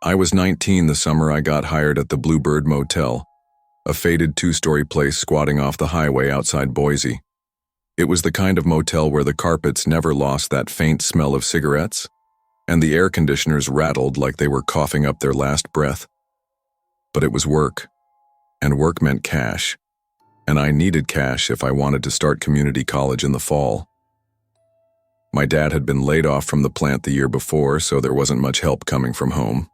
I was 19 the summer I got hired at the Bluebird Motel, a faded two-story place squatting off the highway outside Boise. It was the kind of motel where the carpets never lost that faint smell of cigarettes, and the air conditioners rattled like they were coughing up their last breath. But it was work, and work meant cash, and I needed cash if I wanted to start community college in the fall. My dad had been laid off from the plant the year before, so there wasn't much help coming from home.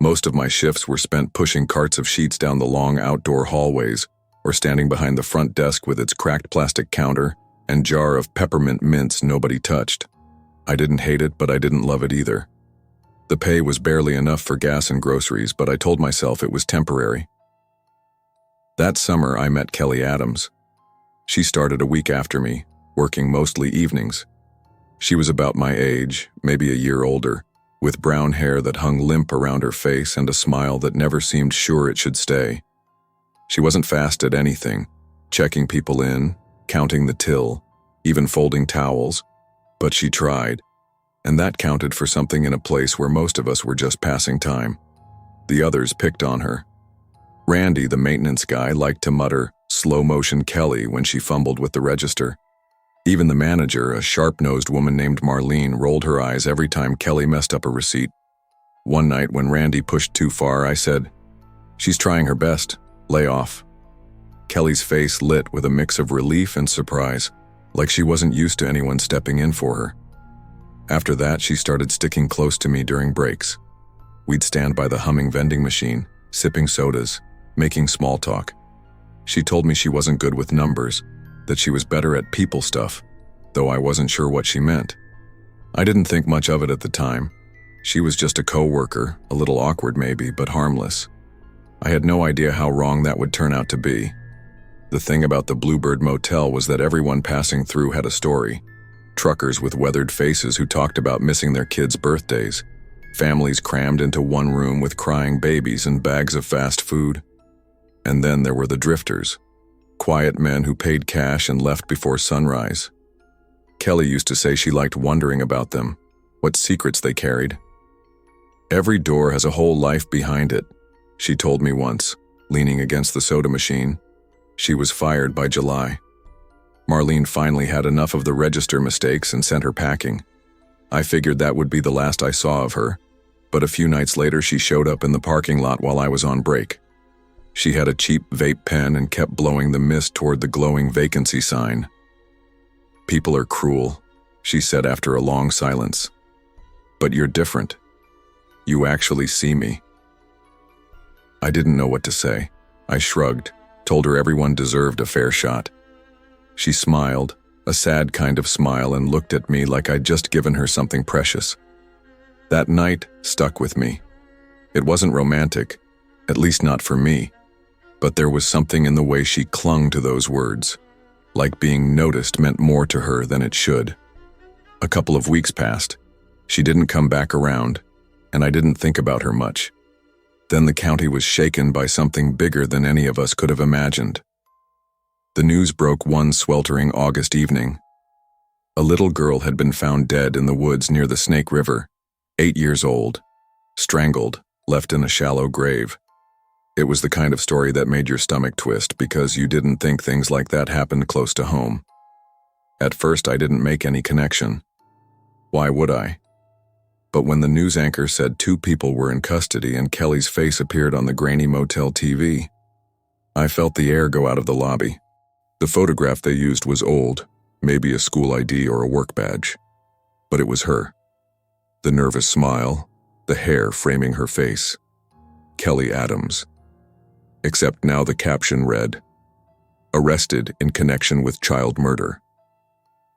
Most of my shifts were spent pushing carts of sheets down the long outdoor hallways or standing behind the front desk with its cracked plastic counter and jar of peppermint mints nobody touched. I didn't hate it, but I didn't love it either. The pay was barely enough for gas and groceries, but I told myself it was temporary. That summer, I met Kelly Adams. She started a week after me, working mostly evenings. She was about my age, maybe a year older, with brown hair that hung limp around her face and a smile that never seemed sure it should stay. She wasn't fast at anything, checking people in, counting the till, even folding towels, but she tried, and that counted for something in a place where most of us were just passing time. The others picked on her. Randy, the maintenance guy, liked to mutter, "Slow-motion Kelly," when she fumbled with the register. Even the manager, a sharp-nosed woman named Marlene, rolled her eyes every time Kelly messed up a receipt. One night when Randy pushed too far, I said, "She's trying her best. Lay off." Kelly's face lit with a mix of relief and surprise, like she wasn't used to anyone stepping in for her. After that, she started sticking close to me during breaks. We'd stand by the humming vending machine, sipping sodas, making small talk. She told me she wasn't good with numbers, that she was better at people stuff, though I wasn't sure what she meant. I didn't think much of it at the time. She was just a co-worker, a little awkward maybe, but harmless. I had no idea how wrong that would turn out to be. The thing about the Bluebird Motel was that everyone passing through had a story. Truckers with weathered faces who talked about missing their kids' birthdays. Families crammed into one room with crying babies and bags of fast food. And then there were the drifters. Quiet men who paid cash and left before sunrise. Kelly used to say she liked wondering about them, what secrets they carried. "Every door has a whole life behind it," she told me once, leaning against the soda machine. She was fired by July. Marlene finally had enough of the register mistakes and sent her packing. I figured that would be the last I saw of her, but a few nights later she showed up in the parking lot while I was on break. She had a cheap vape pen and kept blowing the mist toward the glowing Vacancy sign. "People are cruel," she said after a long silence. "But you're different. You actually see me." I didn't know what to say. I shrugged, told her everyone deserved a fair shot. She smiled, a sad kind of smile, and looked at me like I'd just given her something precious. That night stuck with me. It wasn't romantic, at least not for me. But there was something in the way she clung to those words, like being noticed meant more to her than it should. A couple of weeks passed. She didn't come back around, and I didn't think about her much. Then the county was shaken by something bigger than any of us could have imagined. The news broke one sweltering August evening. A little girl had been found dead in the woods near the Snake River, 8 years old, strangled, left in a shallow grave. It was the kind of story that made your stomach twist because you didn't think things like that happened close to home. At first, I didn't make any connection. Why would I? But when the news anchor said 2 people were in custody and Kelly's face appeared on the grainy motel TV, I felt the air go out of the lobby. The photograph they used was old, maybe a school ID or a work badge. But it was her. The nervous smile, the hair framing her face. Kelly Adams. Except now the caption read, "Arrested in connection with child murder."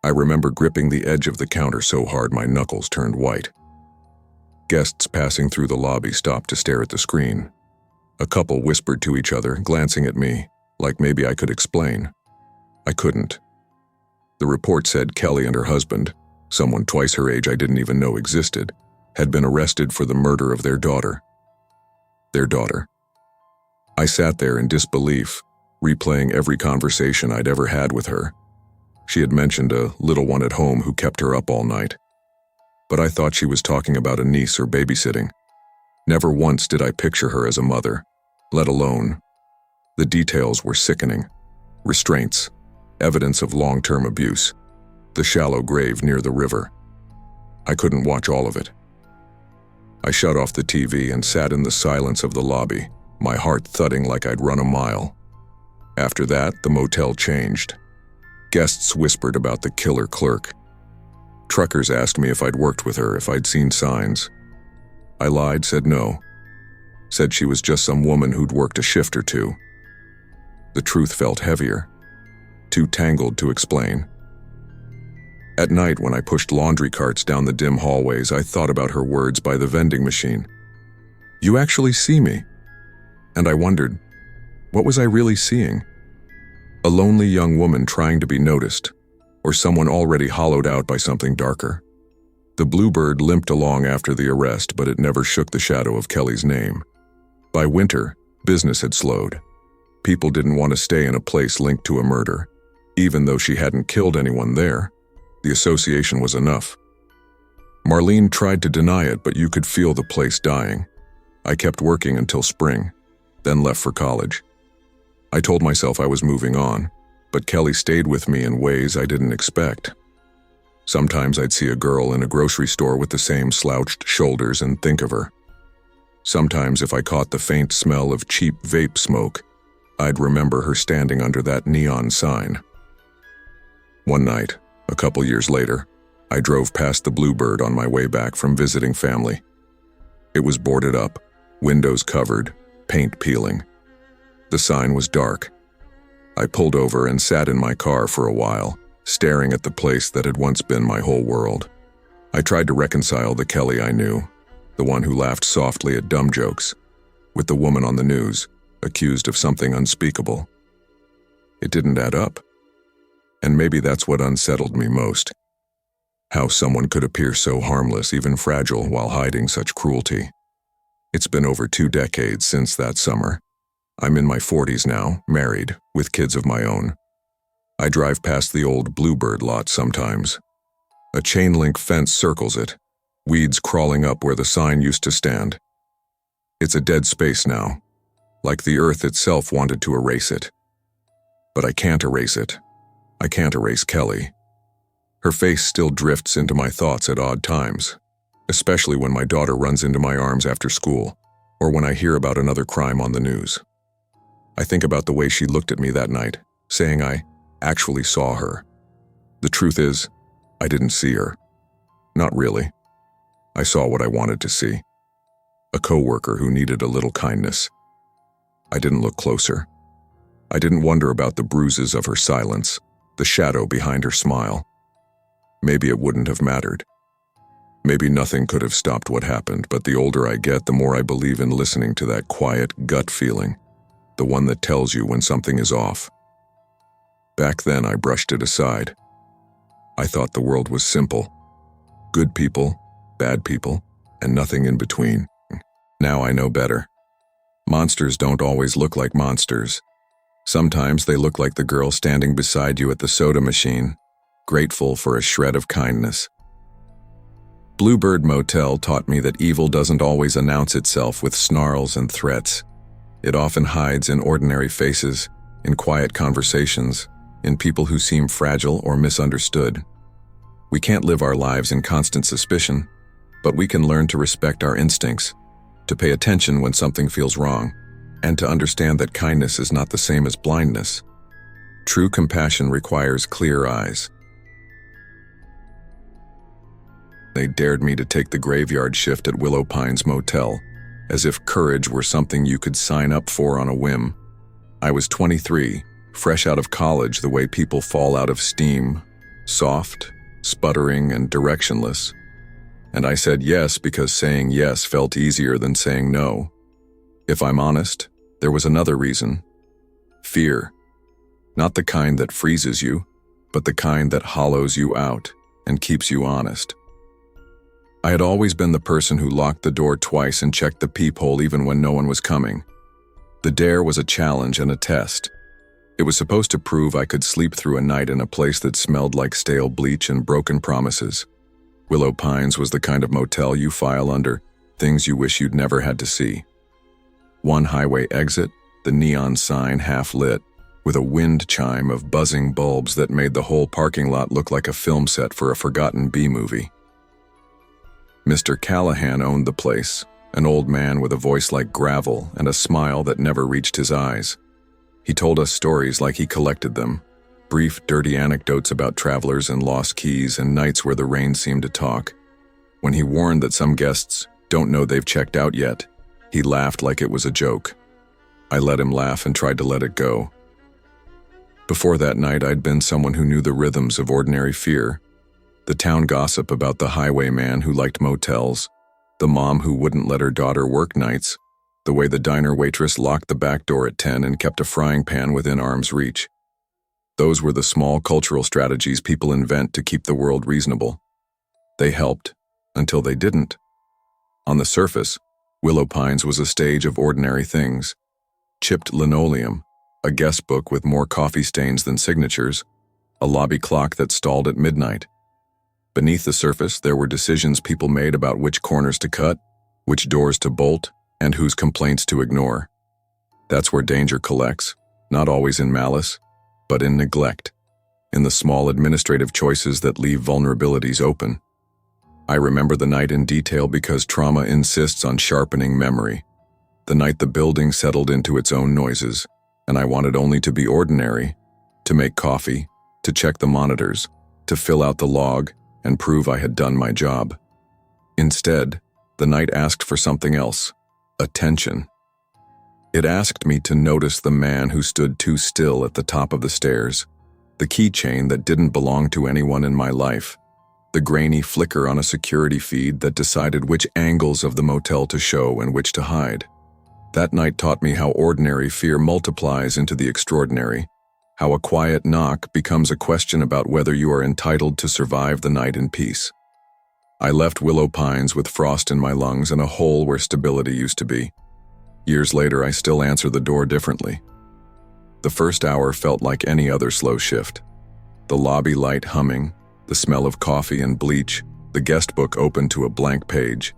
I remember gripping the edge of the counter so hard my knuckles turned white. Guests passing through the lobby stopped to stare at the screen. A couple whispered to each other, glancing at me, like maybe I could explain. I couldn't. The report said Kelly and her husband, someone twice her age I didn't even know existed, had been arrested for the murder of their daughter. Their daughter. I sat there in disbelief, replaying every conversation I'd ever had with her. She had mentioned a little one at home who kept her up all night. But I thought she was talking about a niece or babysitting. Never once did I picture her as a mother, let alone. The details were sickening. Restraints, evidence of long-term abuse, the shallow grave near the river. I couldn't watch all of it. I shut off the TV and sat in the silence of the lobby, my heart thudding like I'd run a mile. After that, the motel changed. Guests whispered about the killer clerk. Truckers asked me if I'd worked with her, if I'd seen signs. I lied, said no. Said she was just some woman who'd worked a shift or two. The truth felt heavier, too tangled to explain. At night, when I pushed laundry carts down the dim hallways, I thought about her words by the vending machine. "You actually see me." And I wondered, what was I really seeing? A lonely young woman trying to be noticed, or someone already hollowed out by something darker? The Bluebird limped along after the arrest, but it never shook the shadow of Kelly's name. By winter, business had slowed. People didn't want to stay in a place linked to a murder. Even though she hadn't killed anyone there, the association was enough. Marlene tried to deny it, but you could feel the place dying. I kept working until spring, then left for college. I told myself I was moving on, but Kelly stayed with me in ways I didn't expect. Sometimes I'd see a girl in a grocery store with the same slouched shoulders and think of her. Sometimes if I caught the faint smell of cheap vape smoke, I'd remember her standing under that neon sign. One night, a couple years later, I drove past the Bluebird on my way back from visiting family. It was boarded up, windows covered, paint peeling. The sign was dark. I pulled over and sat in my car for a while, staring at the place that had once been my whole world. I tried to reconcile the Kelly I knew, the one who laughed softly at dumb jokes, with the woman on the news, accused of something unspeakable. It didn't add up. And maybe that's what unsettled me most. How someone could appear so harmless, even fragile, while hiding such cruelty. It's been over 2 decades since that summer. I'm in my 40s now, married, with kids of my own. I drive past the old Bluebird lot sometimes. A chain-link fence circles it, weeds crawling up where the sign used to stand. It's a dead space now, like the earth itself wanted to erase it. But I can't erase it. I can't erase Kelly. Her face still drifts into my thoughts at odd times, especially when my daughter runs into my arms after school, or when I hear about another crime on the news. I think about the way she looked at me that night, saying I actually saw her. The truth is, I didn't see her. Not really. I saw what I wanted to see. A coworker who needed a little kindness. I didn't look closer. I didn't wonder about the bruises of her silence, the shadow behind her smile. Maybe it wouldn't have mattered. Maybe nothing could have stopped what happened, but the older I get, the more I believe in listening to that quiet gut feeling, the one that tells you when something is off. Back then, I brushed it aside. I thought the world was simple. Good people, bad people, and nothing in between. Now I know better. Monsters don't always look like monsters. Sometimes they look like the girl standing beside you at the soda machine, grateful for a shred of kindness. Bluebird Motel taught me that evil doesn't always announce itself with snarls and threats. It often hides in ordinary faces, in quiet conversations, in people who seem fragile or misunderstood. We can't live our lives in constant suspicion, but we can learn to respect our instincts, to pay attention when something feels wrong, and to understand that kindness is not the same as blindness. True compassion requires clear eyes. They dared me to take the graveyard shift at Willow Pines Motel, as if courage were something you could sign up for on a whim. I was 23, fresh out of college the way people fall out of steam, soft, sputtering, and directionless. And I said yes because saying yes felt easier than saying no. If I'm honest, there was another reason. Fear. Not the kind that freezes you, but the kind that hollows you out and keeps you honest. I had always been the person who locked the door twice and checked the peephole even when no one was coming. The dare was a challenge and a test. It was supposed to prove I could sleep through a night in a place that smelled like stale bleach and broken promises. Willow Pines was the kind of motel you file under, things you wish you'd never had to see. One highway exit, the neon sign half lit, with a wind chime of buzzing bulbs that made the whole parking lot look like a film set for a forgotten B-movie. Mr. Callahan owned the place, an old man with a voice like gravel and a smile that never reached his eyes. He told us stories like he collected them, brief, dirty anecdotes about travelers and lost keys and nights where the rain seemed to talk. When he warned that some guests don't know they've checked out yet, he laughed like it was a joke. I let him laugh and tried to let it go. Before that night, I'd been someone who knew the rhythms of ordinary fear. The town gossip about the highwayman who liked motels, the mom who wouldn't let her daughter work nights, the way the diner waitress locked the back door at 10 and kept a frying pan within arm's reach. Those were the small cultural strategies people invent to keep the world reasonable. They helped, until they didn't. On the surface, Willow Pines was a stage of ordinary things. Chipped linoleum, a guest book with more coffee stains than signatures, a lobby clock that stalled at midnight. Beneath the surface, there were decisions people made about which corners to cut, which doors to bolt, and whose complaints to ignore. That's where danger collects, not always in malice, but in neglect, in the small administrative choices that leave vulnerabilities open. I remember the night in detail because trauma insists on sharpening memory. The night the building settled into its own noises, and I wanted only to be ordinary, to make coffee, to check the monitors, to fill out the log, and prove I had done my job. Instead, the night asked for something else, attention. It asked me to notice the man who stood too still at the top of the stairs, the keychain that didn't belong to anyone in my life, the grainy flicker on a security feed that decided which angles of the motel to show and which to hide. That night taught me how ordinary fear multiplies into the extraordinary, how a quiet knock becomes a question about whether you are entitled to survive the night in peace. I left Willow Pines with frost in my lungs and a hole where stability used to be. Years later, I still answer the door differently. The first hour felt like any other slow shift. The lobby light humming, the smell of coffee and bleach, the guest book open to a blank page.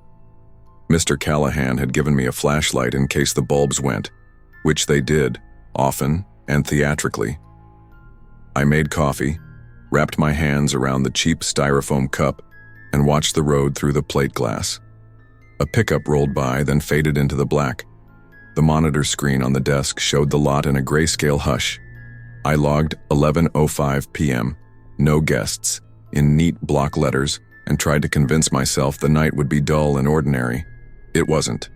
Mr. Callahan had given me a flashlight in case the bulbs went, which they did, often and theatrically. I made coffee, wrapped my hands around the cheap styrofoam cup, and watched the road through the plate glass. A pickup rolled by, then faded into the black. The monitor screen on the desk showed the lot in a grayscale hush. I logged 11:05 p.m., no guests, in neat block letters, and tried to convince myself the night would be dull and ordinary. It wasn't.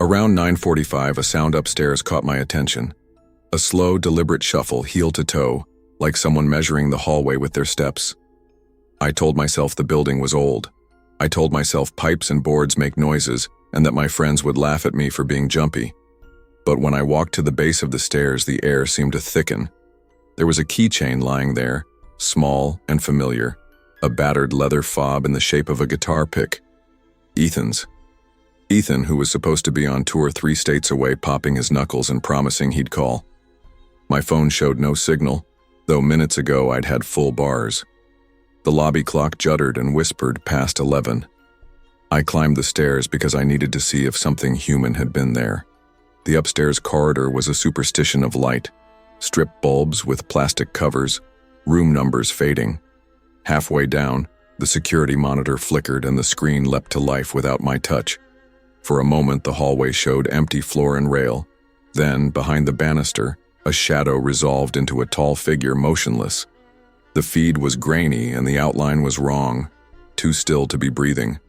Around 9:45, a sound upstairs caught my attention. A slow, deliberate shuffle, heel to toe, like someone measuring the hallway with their steps. I told myself the building was old. I told myself pipes and boards make noises, and that my friends would laugh at me for being jumpy. But when I walked to the base of the stairs, the air seemed to thicken. There was a keychain lying there, small and familiar, a battered leather fob in the shape of a guitar pick. Ethan's. Ethan, who was supposed to be on tour 3 states away, popping his knuckles and promising he'd call. My phone showed no signal, though minutes ago I'd had full bars. The lobby clock juddered and whispered past 11. I climbed the stairs because I needed to see if something human had been there. The upstairs corridor was a superstition of light, strip bulbs with plastic covers, room numbers fading. Halfway down, the security monitor flickered and the screen leapt to life without my touch. For a moment, the hallway showed empty floor and rail. Then, behind the banister, a shadow resolved into a tall figure motionless. The feed was grainy and the outline was wrong, too still to be breathing.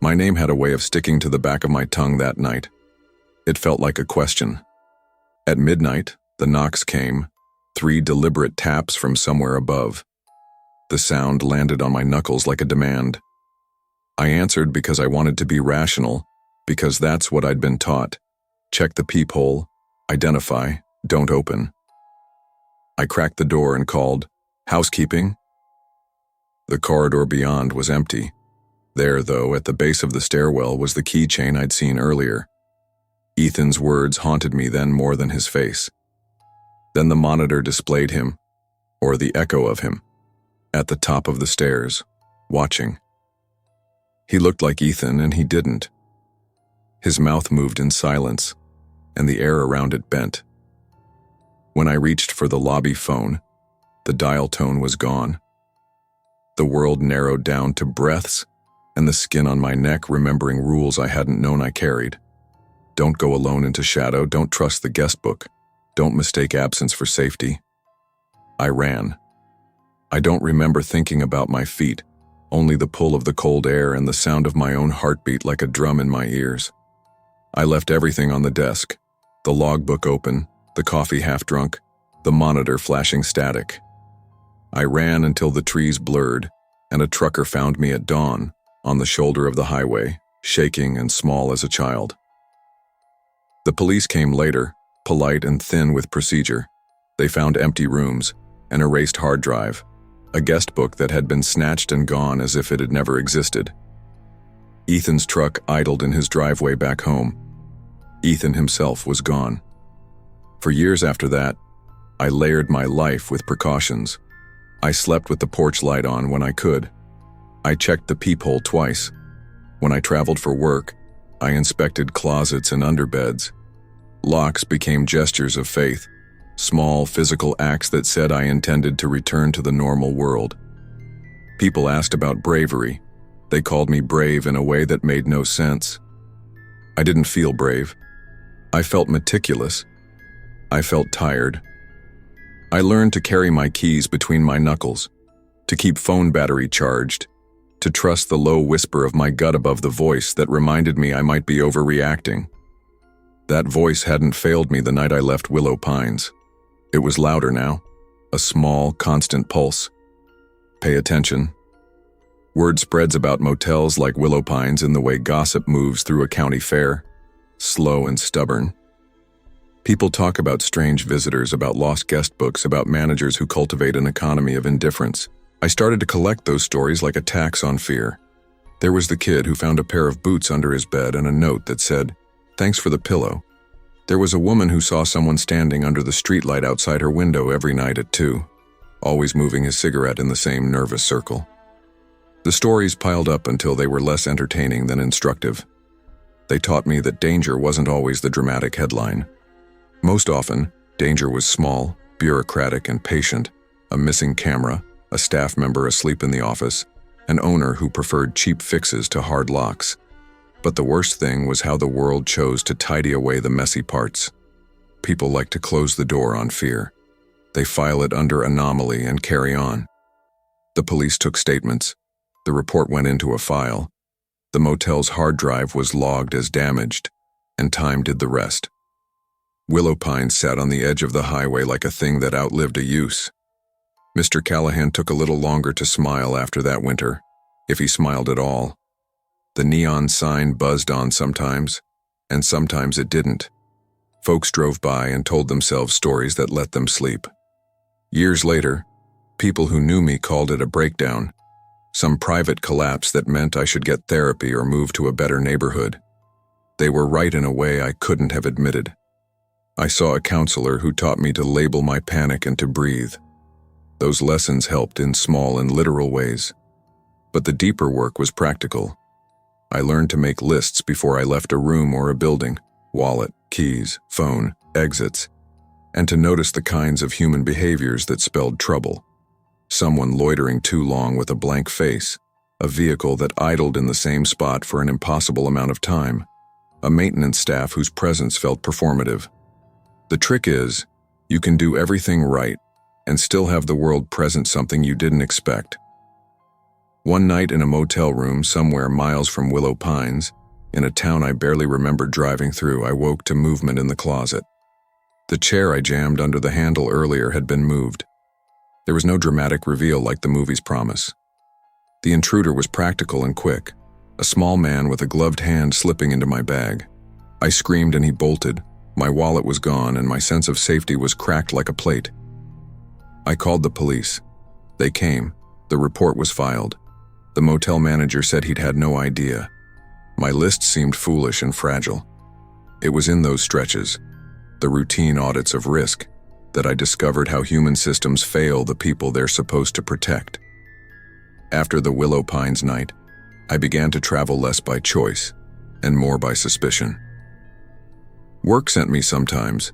My name had a way of sticking to the back of my tongue that night. It felt like a question. At midnight, the knocks came, 3 deliberate taps from somewhere above. The sound landed on my knuckles like a demand. I answered because I wanted to be rational, because that's what I'd been taught. Check the peephole, identify, don't open. I cracked the door and called, "Housekeeping?" The corridor beyond was empty. There, though, at the base of the stairwell was the keychain I'd seen earlier. Ethan's words haunted me then more than his face. Then the monitor displayed him, or the echo of him, at the top of the stairs, watching. He looked like Ethan, and he didn't. His mouth moved in silence, and the air around it bent. When I reached for the lobby phone, the dial tone was gone. The world narrowed down to breaths and the skin on my neck remembering rules I hadn't known I carried. Don't go alone into shadow, don't trust the guest book, don't mistake absence for safety. I ran. I don't remember thinking about my feet, only the pull of the cold air and the sound of my own heartbeat like a drum in my ears. I left everything on the desk, the logbook open, the coffee half drunk, the monitor flashing static. I ran until the trees blurred, and a trucker found me at dawn, on the shoulder of the highway, shaking and small as a child. The police came later, polite and thin with procedure. They found empty rooms, an erased hard drive, a guest book that had been snatched and gone as if it had never existed. Ethan's truck idled in his driveway back home. Ethan himself was gone. For years after that, I layered my life with precautions. I slept with the porch light on when I could. I checked the peephole twice. When I traveled for work, I inspected closets and underbeds. Locks became gestures of faith, small physical acts that said I intended to return to the normal world. People asked about bravery. They called me brave in a way that made no sense. I didn't feel brave. I felt meticulous. I felt tired. I learned to carry my keys between my knuckles, to keep phone battery charged, to trust the low whisper of my gut above the voice that reminded me I might be overreacting. That voice hadn't failed me the night I left Willow Pines. It was louder now, a small, constant pulse. Pay attention. Word spreads about motels like Willow Pines in the way gossip moves through a county fair, slow and stubborn. People talk about strange visitors, about lost guest books, about managers who cultivate an economy of indifference. I started to collect those stories like a tax on fear. There was the kid who found a pair of boots under his bed and a note that said, "Thanks for the pillow." There was a woman who saw someone standing under the streetlight outside her window every night at 2, always moving his cigarette in the same nervous circle. The stories piled up until they were less entertaining than instructive. They taught me that danger wasn't always the dramatic headline. Most often, danger was small, bureaucratic, and patient: a missing camera, a staff member asleep in the office, an owner who preferred cheap fixes to hard locks. But the worst thing was how the world chose to tidy away the messy parts. People like to close the door on fear. They file it under anomaly and carry on. The police took statements. The report went into a file. The motel's hard drive was logged as damaged, and time did the rest. Willow Pines sat on the edge of the highway like a thing that outlived a use. Mr. Callahan took a little longer to smile after that winter, if he smiled at all. The neon sign buzzed on sometimes, and sometimes it didn't. Folks drove by and told themselves stories that let them sleep. Years later, people who knew me called it a breakdown, some private collapse that meant I should get therapy or move to a better neighborhood. They were right in a way I couldn't have admitted. I saw a counselor who taught me to label my panic and to breathe. Those lessons helped in small and literal ways. But the deeper work was practical. I learned to make lists before I left a room or a building: wallet, keys, phone, exits, and to notice the kinds of human behaviors that spelled trouble. Someone loitering too long with a blank face, a vehicle that idled in the same spot for an impossible amount of time, a maintenance staff whose presence felt performative. The trick is, you can do everything right and still have the world present something you didn't expect. One night in a motel room somewhere miles from Willow Pines, in a town I barely remembered driving through, I woke to movement in the closet. The chair I jammed under the handle earlier had been moved. There was no dramatic reveal like the movies promise. The intruder was practical and quick, a small man with a gloved hand slipping into my bag. I screamed and he bolted. My wallet was gone and my sense of safety was cracked like a plate. I called the police. They came. The report was filed. The motel manager said he'd had no idea. My list seemed foolish and fragile. It was in those stretches, the routine audits of risk, that I discovered how human systems fail the people they're supposed to protect. After the Willow Pines night, I began to travel less by choice and more by suspicion. Work sent me sometimes,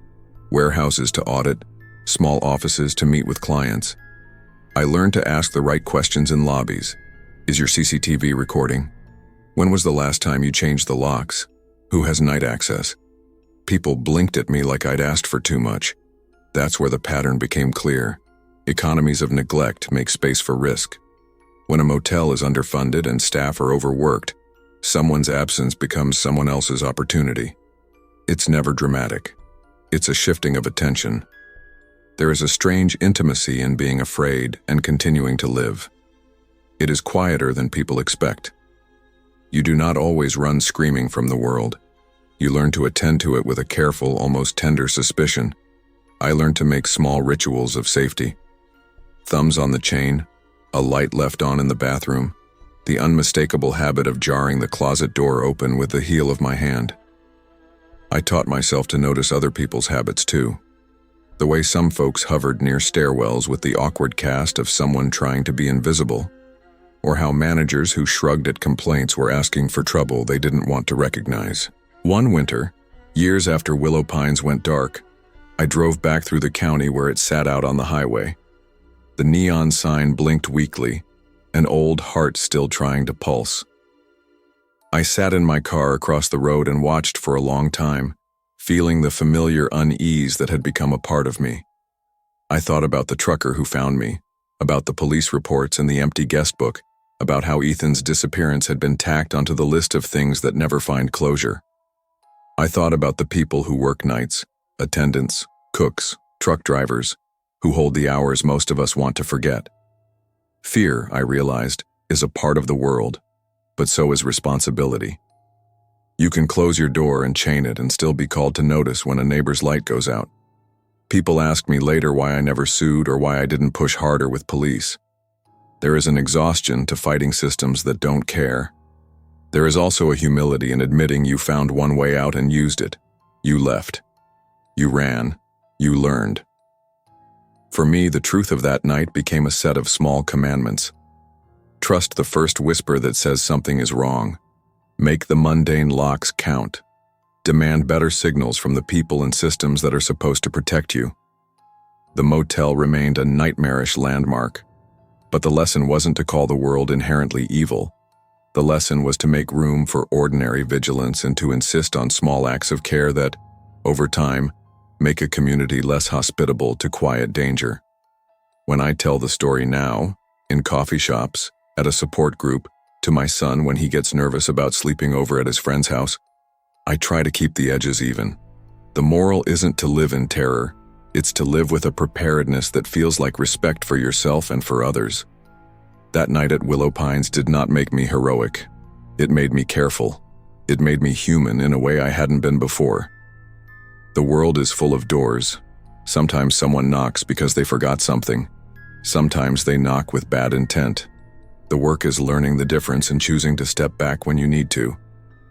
warehouses to audit, small offices to meet with clients. I learned to ask the right questions in lobbies. Is your CCTV recording? When was the last time you changed the locks? Who has night access? People blinked at me like I'd asked for too much. That's where the pattern became clear. Economies of neglect make space for risk. When a motel is underfunded and staff are overworked, someone's absence becomes someone else's opportunity. It's never dramatic. It's a shifting of attention. There is a strange intimacy in being afraid and continuing to live. It is quieter than people expect. You do not always run screaming from the world. You learn to attend to it with a careful, almost tender suspicion. I learned to make small rituals of safety. Thumbs on the chain, a light left on in the bathroom, the unmistakable habit of jarring the closet door open with the heel of my hand. I taught myself to notice other people's habits too. The way some folks hovered near stairwells with the awkward cast of someone trying to be invisible, or how managers who shrugged at complaints were asking for trouble they didn't want to recognize. One winter, years after Willow Pines went dark, I drove back through the county where it sat out on the highway. The neon sign blinked weakly, an old heart still trying to pulse. I sat in my car across the road and watched for a long time, feeling the familiar unease that had become a part of me. I thought about the trucker who found me, about the police reports and the empty guest book, about how Ethan's disappearance had been tacked onto the list of things that never find closure. I thought about the people who work nights, attendants, cooks, truck drivers, who hold the hours most of us want to forget. Fear, I realized, is a part of the world, but so is responsibility. You can close your door and chain it and still be called to notice when a neighbor's light goes out. People ask me later why I never sued or why I didn't push harder with police. There is an exhaustion to fighting systems that don't care. There is also a humility in admitting you found one way out and used it. You left. You ran. You learned. For me, the truth of that night became a set of small commandments. Trust the first whisper that says something is wrong. Make the mundane locks count. Demand better signals from the people and systems that are supposed to protect you. The motel remained a nightmarish landmark, but the lesson wasn't to call the world inherently evil. The lesson was to make room for ordinary vigilance and to insist on small acts of care that, over time, make a community less hospitable to quiet danger. When I tell the story now, in coffee shops, at a support group, to my son when he gets nervous about sleeping over at his friend's house, I try to keep the edges even. The moral isn't to live in terror, it's to live with a preparedness that feels like respect for yourself and for others. That night at Willow Pines did not make me heroic. It made me careful. It made me human in a way I hadn't been before. The world is full of doors. Sometimes someone knocks because they forgot something. Sometimes they knock with bad intent. The work is learning the difference and choosing to step back when you need to.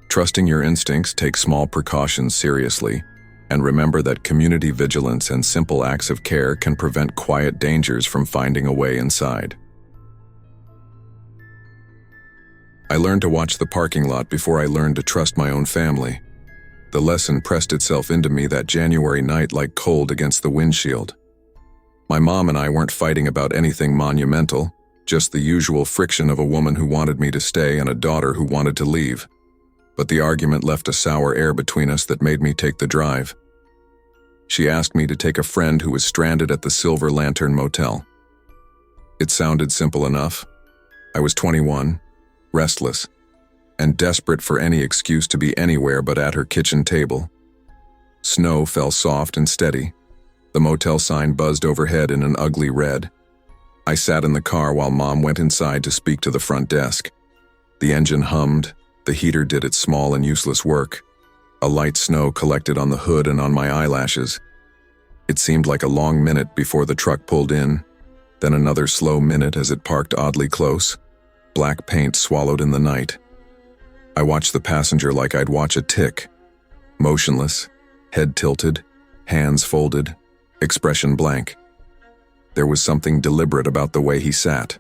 Trusting your instincts, take small precautions seriously, and remember that community vigilance and simple acts of care can prevent quiet dangers from finding a way inside. I learned to watch the parking lot before I learned to trust my own family. The lesson pressed itself into me that January night like cold against the windshield. My mom and I weren't fighting about anything monumental, just the usual friction of a woman who wanted me to stay and a daughter who wanted to leave. But the argument left a sour air between us that made me take the drive. She asked me to take a friend who was stranded at the Silver Lantern Motel. It sounded simple enough. I was 21, restless, and desperate for any excuse to be anywhere but at her kitchen table. Snow fell soft and steady. The motel sign buzzed overhead in an ugly red. I sat in the car while Mom went inside to speak to the front desk. The engine hummed, the heater did its small and useless work. A light snow collected on the hood and on my eyelashes. It seemed like a long minute before the truck pulled in, then another slow minute as it parked oddly close, black paint swallowed in the night. I watched the passenger like I'd watch a tick, motionless, head tilted, hands folded, expression blank. There was something deliberate about the way he sat,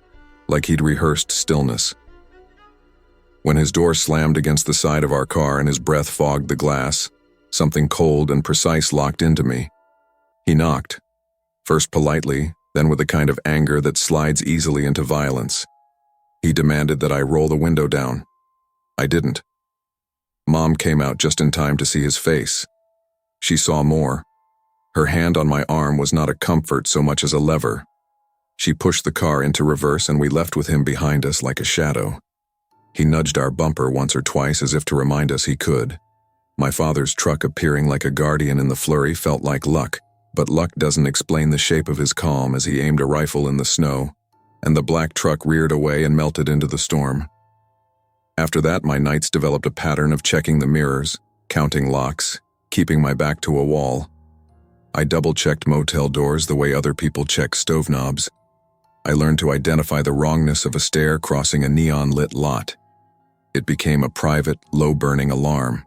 like he'd rehearsed stillness. When his door slammed against the side of our car and his breath fogged the glass, something cold and precise locked into me. He knocked, first politely, then with a kind of anger that slides easily into violence. He demanded that I roll the window down. I didn't. Mom came out just in time to see his face. She saw more. Her hand on my arm was not a comfort so much as a lever. She pushed the car into reverse and we left with him behind us like a shadow. He nudged our bumper once or twice as if to remind us he could. My father's truck appearing like a guardian in the flurry felt like luck, but luck doesn't explain the shape of his calm as he aimed a rifle in the snow, and the black truck reared away and melted into the storm. After that, my nights developed a pattern of checking the mirrors, counting locks, keeping my back to a wall. I double-checked motel doors the way other people check stove knobs. I learned to identify the wrongness of a stair crossing a neon-lit lot. It became a private, low-burning alarm.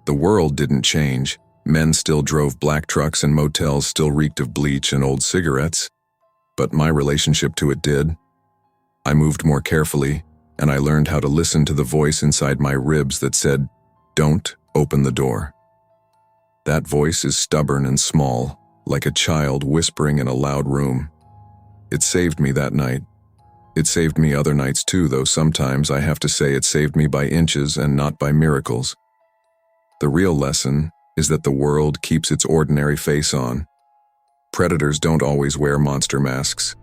The world didn't change. Men still drove black trucks and motels still reeked of bleach and old cigarettes. But my relationship to it did. I moved more carefully, and I learned how to listen to the voice inside my ribs that said, "Don't open the door." That voice is stubborn and small, like a child whispering in a loud room. It saved me that night. It saved me other nights too, though sometimes I have to say it saved me by inches and not by miracles. The real lesson is that the world keeps its ordinary face on. Predators don't always wear monster masks.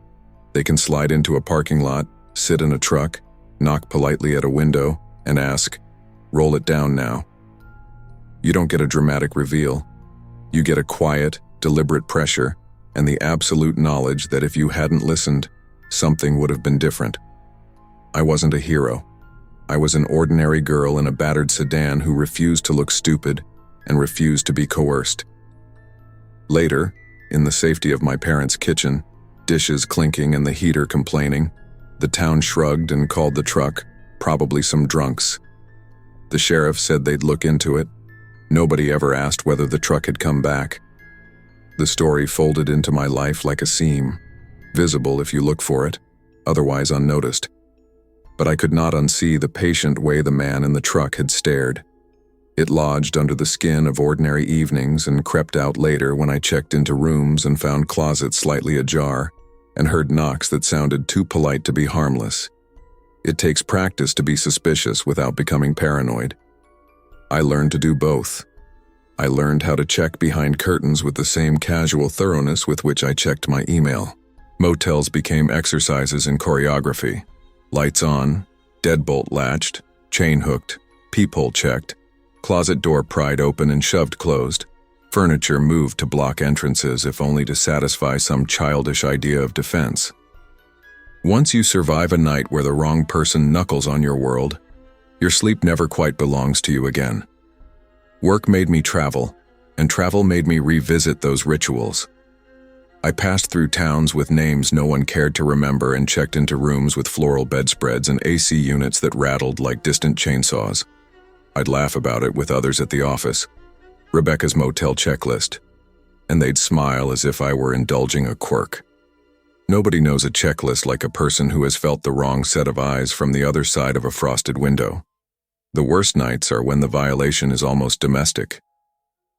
They can slide into a parking lot, sit in a truck, knock politely at a window, and ask, "Roll it down now." You don't get a dramatic reveal. You get a quiet, deliberate pressure, and the absolute knowledge that if you hadn't listened, something would have been different. I wasn't a hero. I was an ordinary girl in a battered sedan who refused to look stupid and refused to be coerced. Later, in the safety of my parents' kitchen, dishes clinking and the heater complaining, the town shrugged and called the truck, probably some drunks. The sheriff said they'd look into it. Nobody ever asked whether the truck had come back. The story folded into my life like a seam, visible if you look for it, otherwise unnoticed. But I could not unsee the patient way the man in the truck had stared. It lodged under the skin of ordinary evenings and crept out later when I checked into rooms and found closets slightly ajar and heard knocks that sounded too polite to be harmless. It takes practice to be suspicious without becoming paranoid. I learned to do both. I learned how to check behind curtains with the same casual thoroughness with which I checked my email. Motels became exercises in choreography. Lights on, deadbolt latched, chain hooked, peephole checked, closet door pried open and shoved closed, furniture moved to block entrances if only to satisfy some childish idea of defense. Once you survive a night where the wrong person knuckles on your world, your sleep never quite belongs to you again. Work made me travel, and travel made me revisit those rituals. I passed through towns with names no one cared to remember and checked into rooms with floral bedspreads and AC units that rattled like distant chainsaws. I'd laugh about it with others at the office, Rebecca's motel checklist, and they'd smile as if I were indulging a quirk. Nobody knows a checklist like a person who has felt the wrong set of eyes from the other side of a frosted window. The worst nights are when the violation is almost domestic.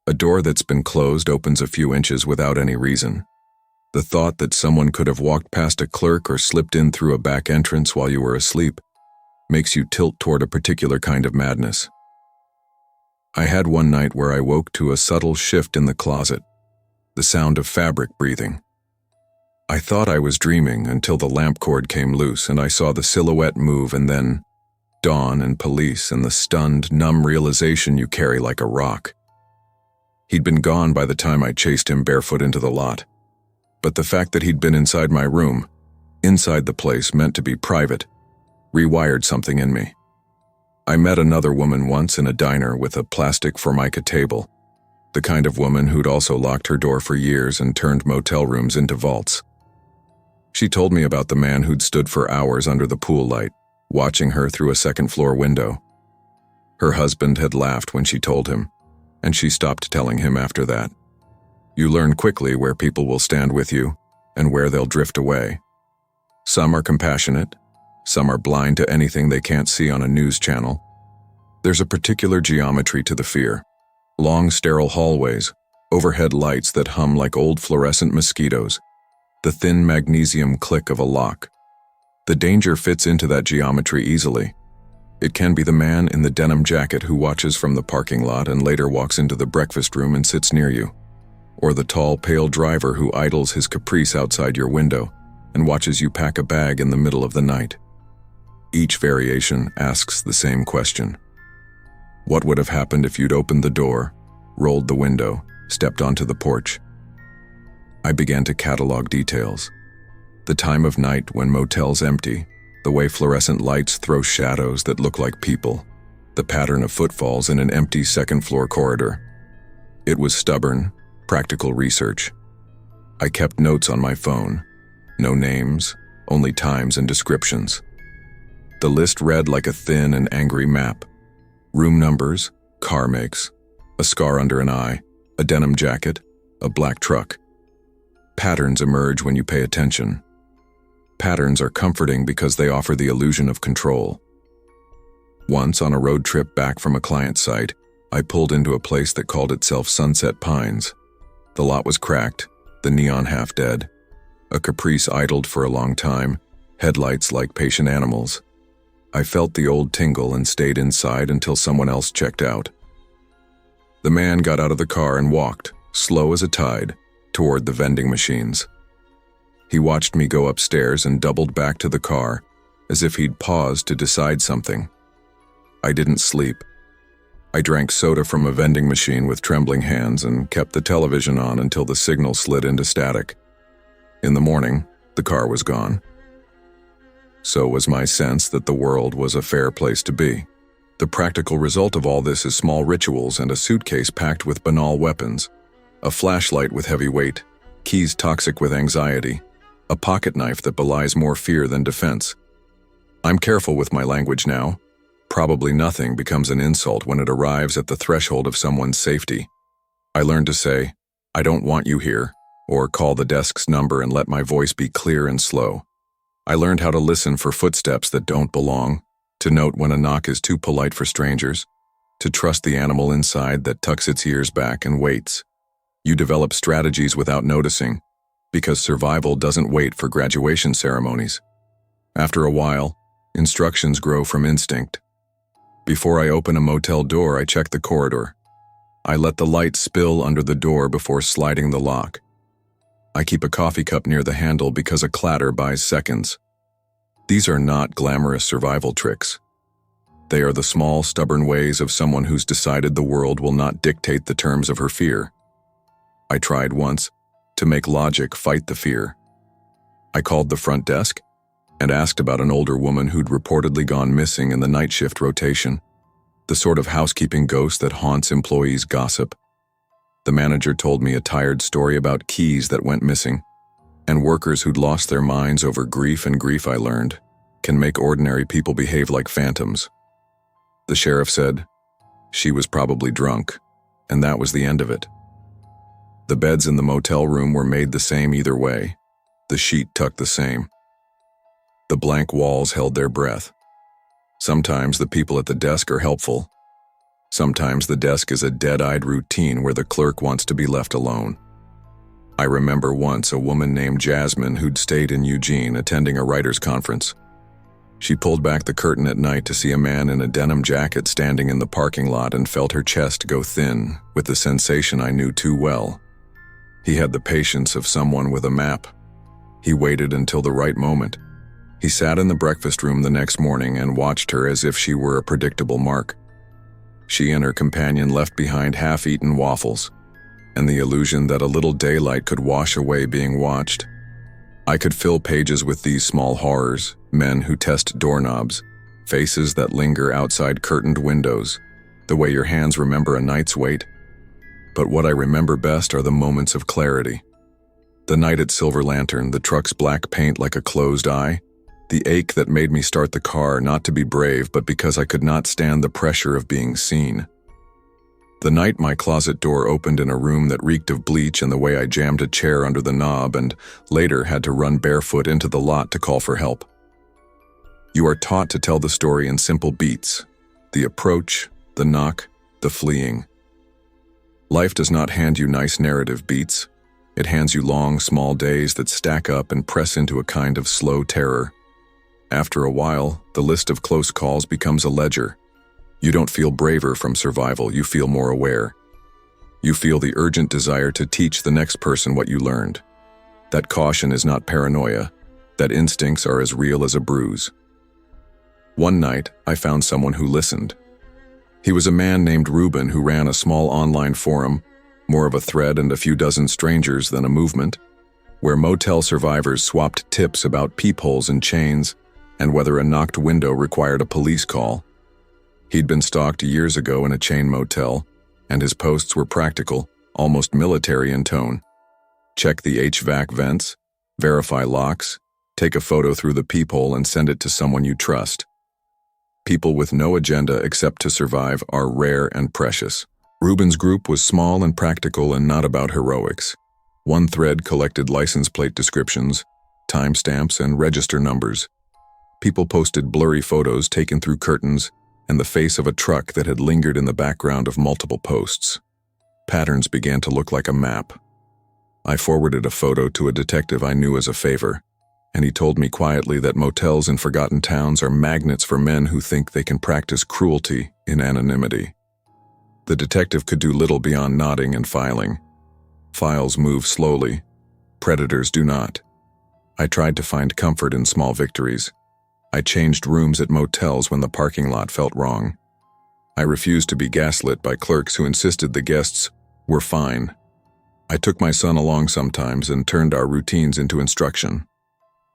A door that's been closed opens a few inches without any reason. The thought that someone could have walked past a clerk or slipped in through a back entrance while you were asleep makes you tilt toward a particular kind of madness. I had one night where I woke to a subtle shift in the closet, the sound of fabric breathing. I thought I was dreaming until the lamp cord came loose and I saw the silhouette move, and then dawn and police and the stunned, numb realization you carry like a rock. He'd been gone by the time I chased him barefoot into the lot. But the fact that he'd been inside my room, inside the place meant to be private, rewired something in me. I met another woman once in a diner with a plastic Formica table, the kind of woman who'd also locked her door for years and turned motel rooms into vaults. She told me about the man who'd stood for hours under the pool light, watching her through a second-floor window. Her husband had laughed when she told him, and she stopped telling him after that. You learn quickly where people will stand with you and where they'll drift away. Some are compassionate, Some are blind to anything they can't see on a news channel. There's a particular geometry to the fear. Long, sterile hallways, overhead lights that hum like old fluorescent mosquitoes, the thin magnesium click of a lock. The danger fits into that geometry easily. It can be the man in the denim jacket who watches from the parking lot and later walks into the breakfast room and sits near you, or the tall, pale driver who idles his Caprice outside your window and watches you pack a bag in the middle of the night. Each variation asks the same question. What would have happened if you'd opened the door, rolled the window, stepped onto the porch? I began to catalog details. The time of night when motel's empty, the way fluorescent lights throw shadows that look like people, the pattern of footfalls in an empty second-floor corridor. It was stubborn, practical research. I kept notes on my phone. No names, only times and descriptions. The list read like a thin and angry map. Room numbers, car makes, a scar under an eye, a denim jacket, a black truck. Patterns emerge when you pay attention. Patterns are comforting because they offer the illusion of control. Once, on a road trip back from a client site, I pulled into a place that called itself Sunset Pines. The lot was cracked, the neon half dead. A Caprice idled for a long time, headlights like patient animals. I felt the old tingle and stayed inside until someone else checked out. The man got out of the car and walked, slow as a tide, toward the vending machines. He watched me go upstairs and doubled back to the car, as if he'd paused to decide something. I didn't sleep. I drank soda from a vending machine with trembling hands and kept the television on until the signal slid into static. In the morning, the car was gone. So was my sense that the world was a fair place to be. The practical result of all this is small rituals and a suitcase packed with banal weapons, a flashlight with heavy weight, keys toxic with anxiety, a pocket knife that belies more fear than defense. I'm careful with my language now. Probably nothing becomes an insult when it arrives at the threshold of someone's safety. I learned to say, "I don't want you here," or call the desk's number and let my voice be clear and slow. I learned how to listen for footsteps that don't belong, to note when a knock is too polite for strangers, to trust the animal inside that tucks its ears back and waits. You develop strategies without noticing, because survival doesn't wait for graduation ceremonies. After a while, instructions grow from instinct. Before I open a motel door, I check the corridor. I let the light spill under the door before sliding the lock. I keep a coffee cup near the handle because a clatter buys seconds. These are not glamorous survival tricks. They are the small, stubborn ways of someone who's decided the world will not dictate the terms of her fear. I tried once to make logic fight the fear. I called the front desk and asked about an older woman who'd reportedly gone missing in the night shift rotation, the sort of housekeeping ghost that haunts employees' gossip. The manager told me a tired story about keys that went missing, and workers who'd lost their minds over grief, and grief, I learned, can make ordinary people behave like phantoms. The sheriff said she was probably drunk, and that was the end of it. The beds in the motel room were made the same either way, the sheet tucked the same. The blank walls held their breath. Sometimes the people at the desk are helpful. Sometimes the desk is a dead-eyed routine where the clerk wants to be left alone. I remember once a woman named Jasmine who'd stayed in Eugene attending a writers' conference. She pulled back the curtain at night to see a man in a denim jacket standing in the parking lot and felt her chest go thin with the sensation I knew too well. He had the patience of someone with a map. He waited until the right moment. He sat in the breakfast room the next morning and watched her as if she were a predictable mark. She and her companion left behind half-eaten waffles, and the illusion that a little daylight could wash away being watched. I could fill pages with these small horrors, men who test doorknobs, faces that linger outside curtained windows, the way your hands remember a night's wait. But what I remember best are the moments of clarity. The night at Silver Lantern, the truck's black paint like a closed eye, the ache that made me start the car not to be brave but because I could not stand the pressure of being seen. The night my closet door opened in a room that reeked of bleach and the way I jammed a chair under the knob and later had to run barefoot into the lot to call for help. You are taught to tell the story in simple beats: the approach, the knock, the fleeing. Life does not hand you nice narrative beats. It hands you long, small days that stack up and press into a kind of slow terror. After a while, the list of close calls becomes a ledger. You don't feel braver from survival, you feel more aware. You feel the urgent desire to teach the next person what you learned. That caution is not paranoia. That instincts are as real as a bruise. One night, I found someone who listened. He was a man named Ruben who ran a small online forum, more of a thread and a few dozen strangers than a movement, where motel survivors swapped tips about peepholes and chains and whether a knocked window required a police call. He'd been stalked years ago in a chain motel, and his posts were practical, almost military in tone. Check the HVAC vents, verify locks, take a photo through the peephole and send it to someone you trust. People with no agenda except to survive are rare and precious. Ruben's group was small and practical and not about heroics. One thread collected license plate descriptions, timestamps, and register numbers. People posted blurry photos taken through curtains and the face of a truck that had lingered in the background of multiple posts. Patterns began to look like a map. I forwarded a photo to a detective I knew as a favor, and he told me quietly that motels in forgotten towns are magnets for men who think they can practice cruelty in anonymity. The detective could do little beyond nodding and filing. Files move slowly. Predators do not. I tried to find comfort in small victories. I changed rooms at motels when the parking lot felt wrong. I refused to be gaslit by clerks who insisted the guests were fine. I took my son along sometimes and turned our routines into instruction.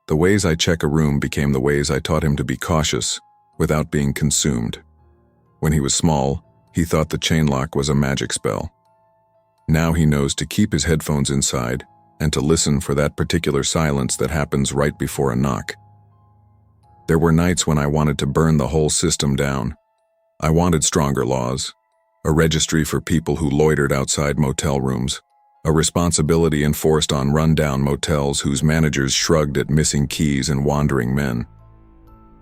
The ways I check a room became the ways I taught him to be cautious without being consumed. When he was small, he thought the chain lock was a magic spell. Now he knows to keep his headphones inside and to listen for that particular silence that happens right before a knock. There were nights when I wanted to burn the whole system down. I wanted stronger laws, a registry for people who loitered outside motel rooms, a responsibility enforced on rundown motels whose managers shrugged at missing keys and wandering men.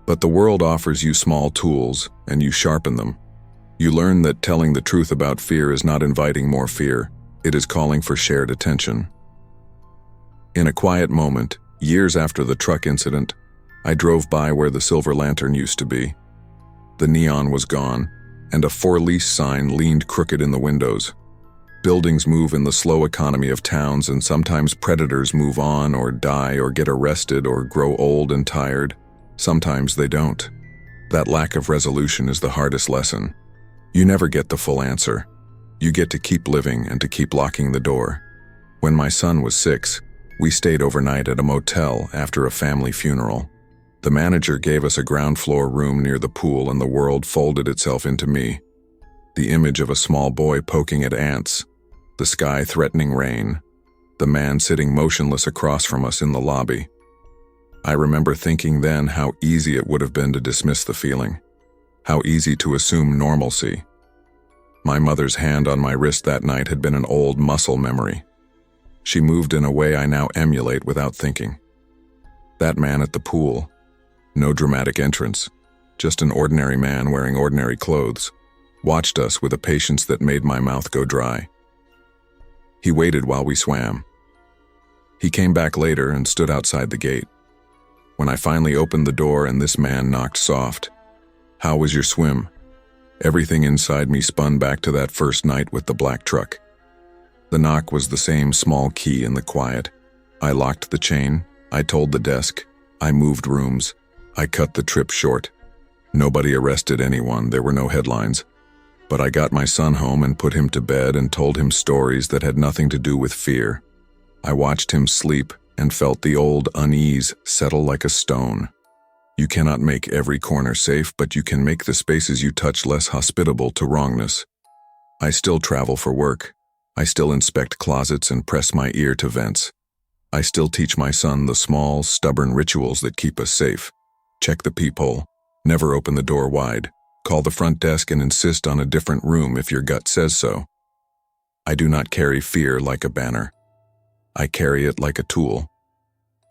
But the world offers you small tools, and you sharpen them. You learn that telling the truth about fear is not inviting more fear, it is calling for shared attention. In a quiet moment, years after the truck incident, I drove by where the silver lantern used to be. The neon was gone, and a for-lease sign leaned crooked in the windows. Buildings move in the slow economy of towns, and sometimes predators move on or die or get arrested or grow old and tired. Sometimes they don't. That lack of resolution is the hardest lesson. You never get the full answer. You get to keep living and to keep locking the door. When my son was 6, we stayed overnight at a motel after a family funeral. The manager gave us a ground floor room near the pool, and the world folded itself into me. The image of a small boy poking at ants, the sky threatening rain, the man sitting motionless across from us in the lobby. I remember thinking then how easy it would have been to dismiss the feeling, how easy to assume normalcy. My mother's hand on my wrist that night had been an old muscle memory. She moved in a way I now emulate without thinking. That man at the pool. No dramatic entrance, just an ordinary man wearing ordinary clothes, watched us with a patience that made my mouth go dry. He waited while we swam. He came back later and stood outside the gate. When I finally opened the door and this man knocked soft, "How was your swim?" Everything inside me spun back to that first night with the black truck. The knock was the same small key in the quiet. I locked the chain, I told the desk, I moved rooms. I cut the trip short. Nobody arrested anyone, there were no headlines. But I got my son home and put him to bed and told him stories that had nothing to do with fear. I watched him sleep and felt the old unease settle like a stone. You cannot make every corner safe, but you can make the spaces you touch less hospitable to wrongness. I still travel for work. I still inspect closets and press my ear to vents. I still teach my son the small, stubborn rituals that keep us safe. Check the peephole. Never open the door wide. Call the front desk and insist on a different room if your gut says so. I do not carry fear like a banner. I carry it like a tool.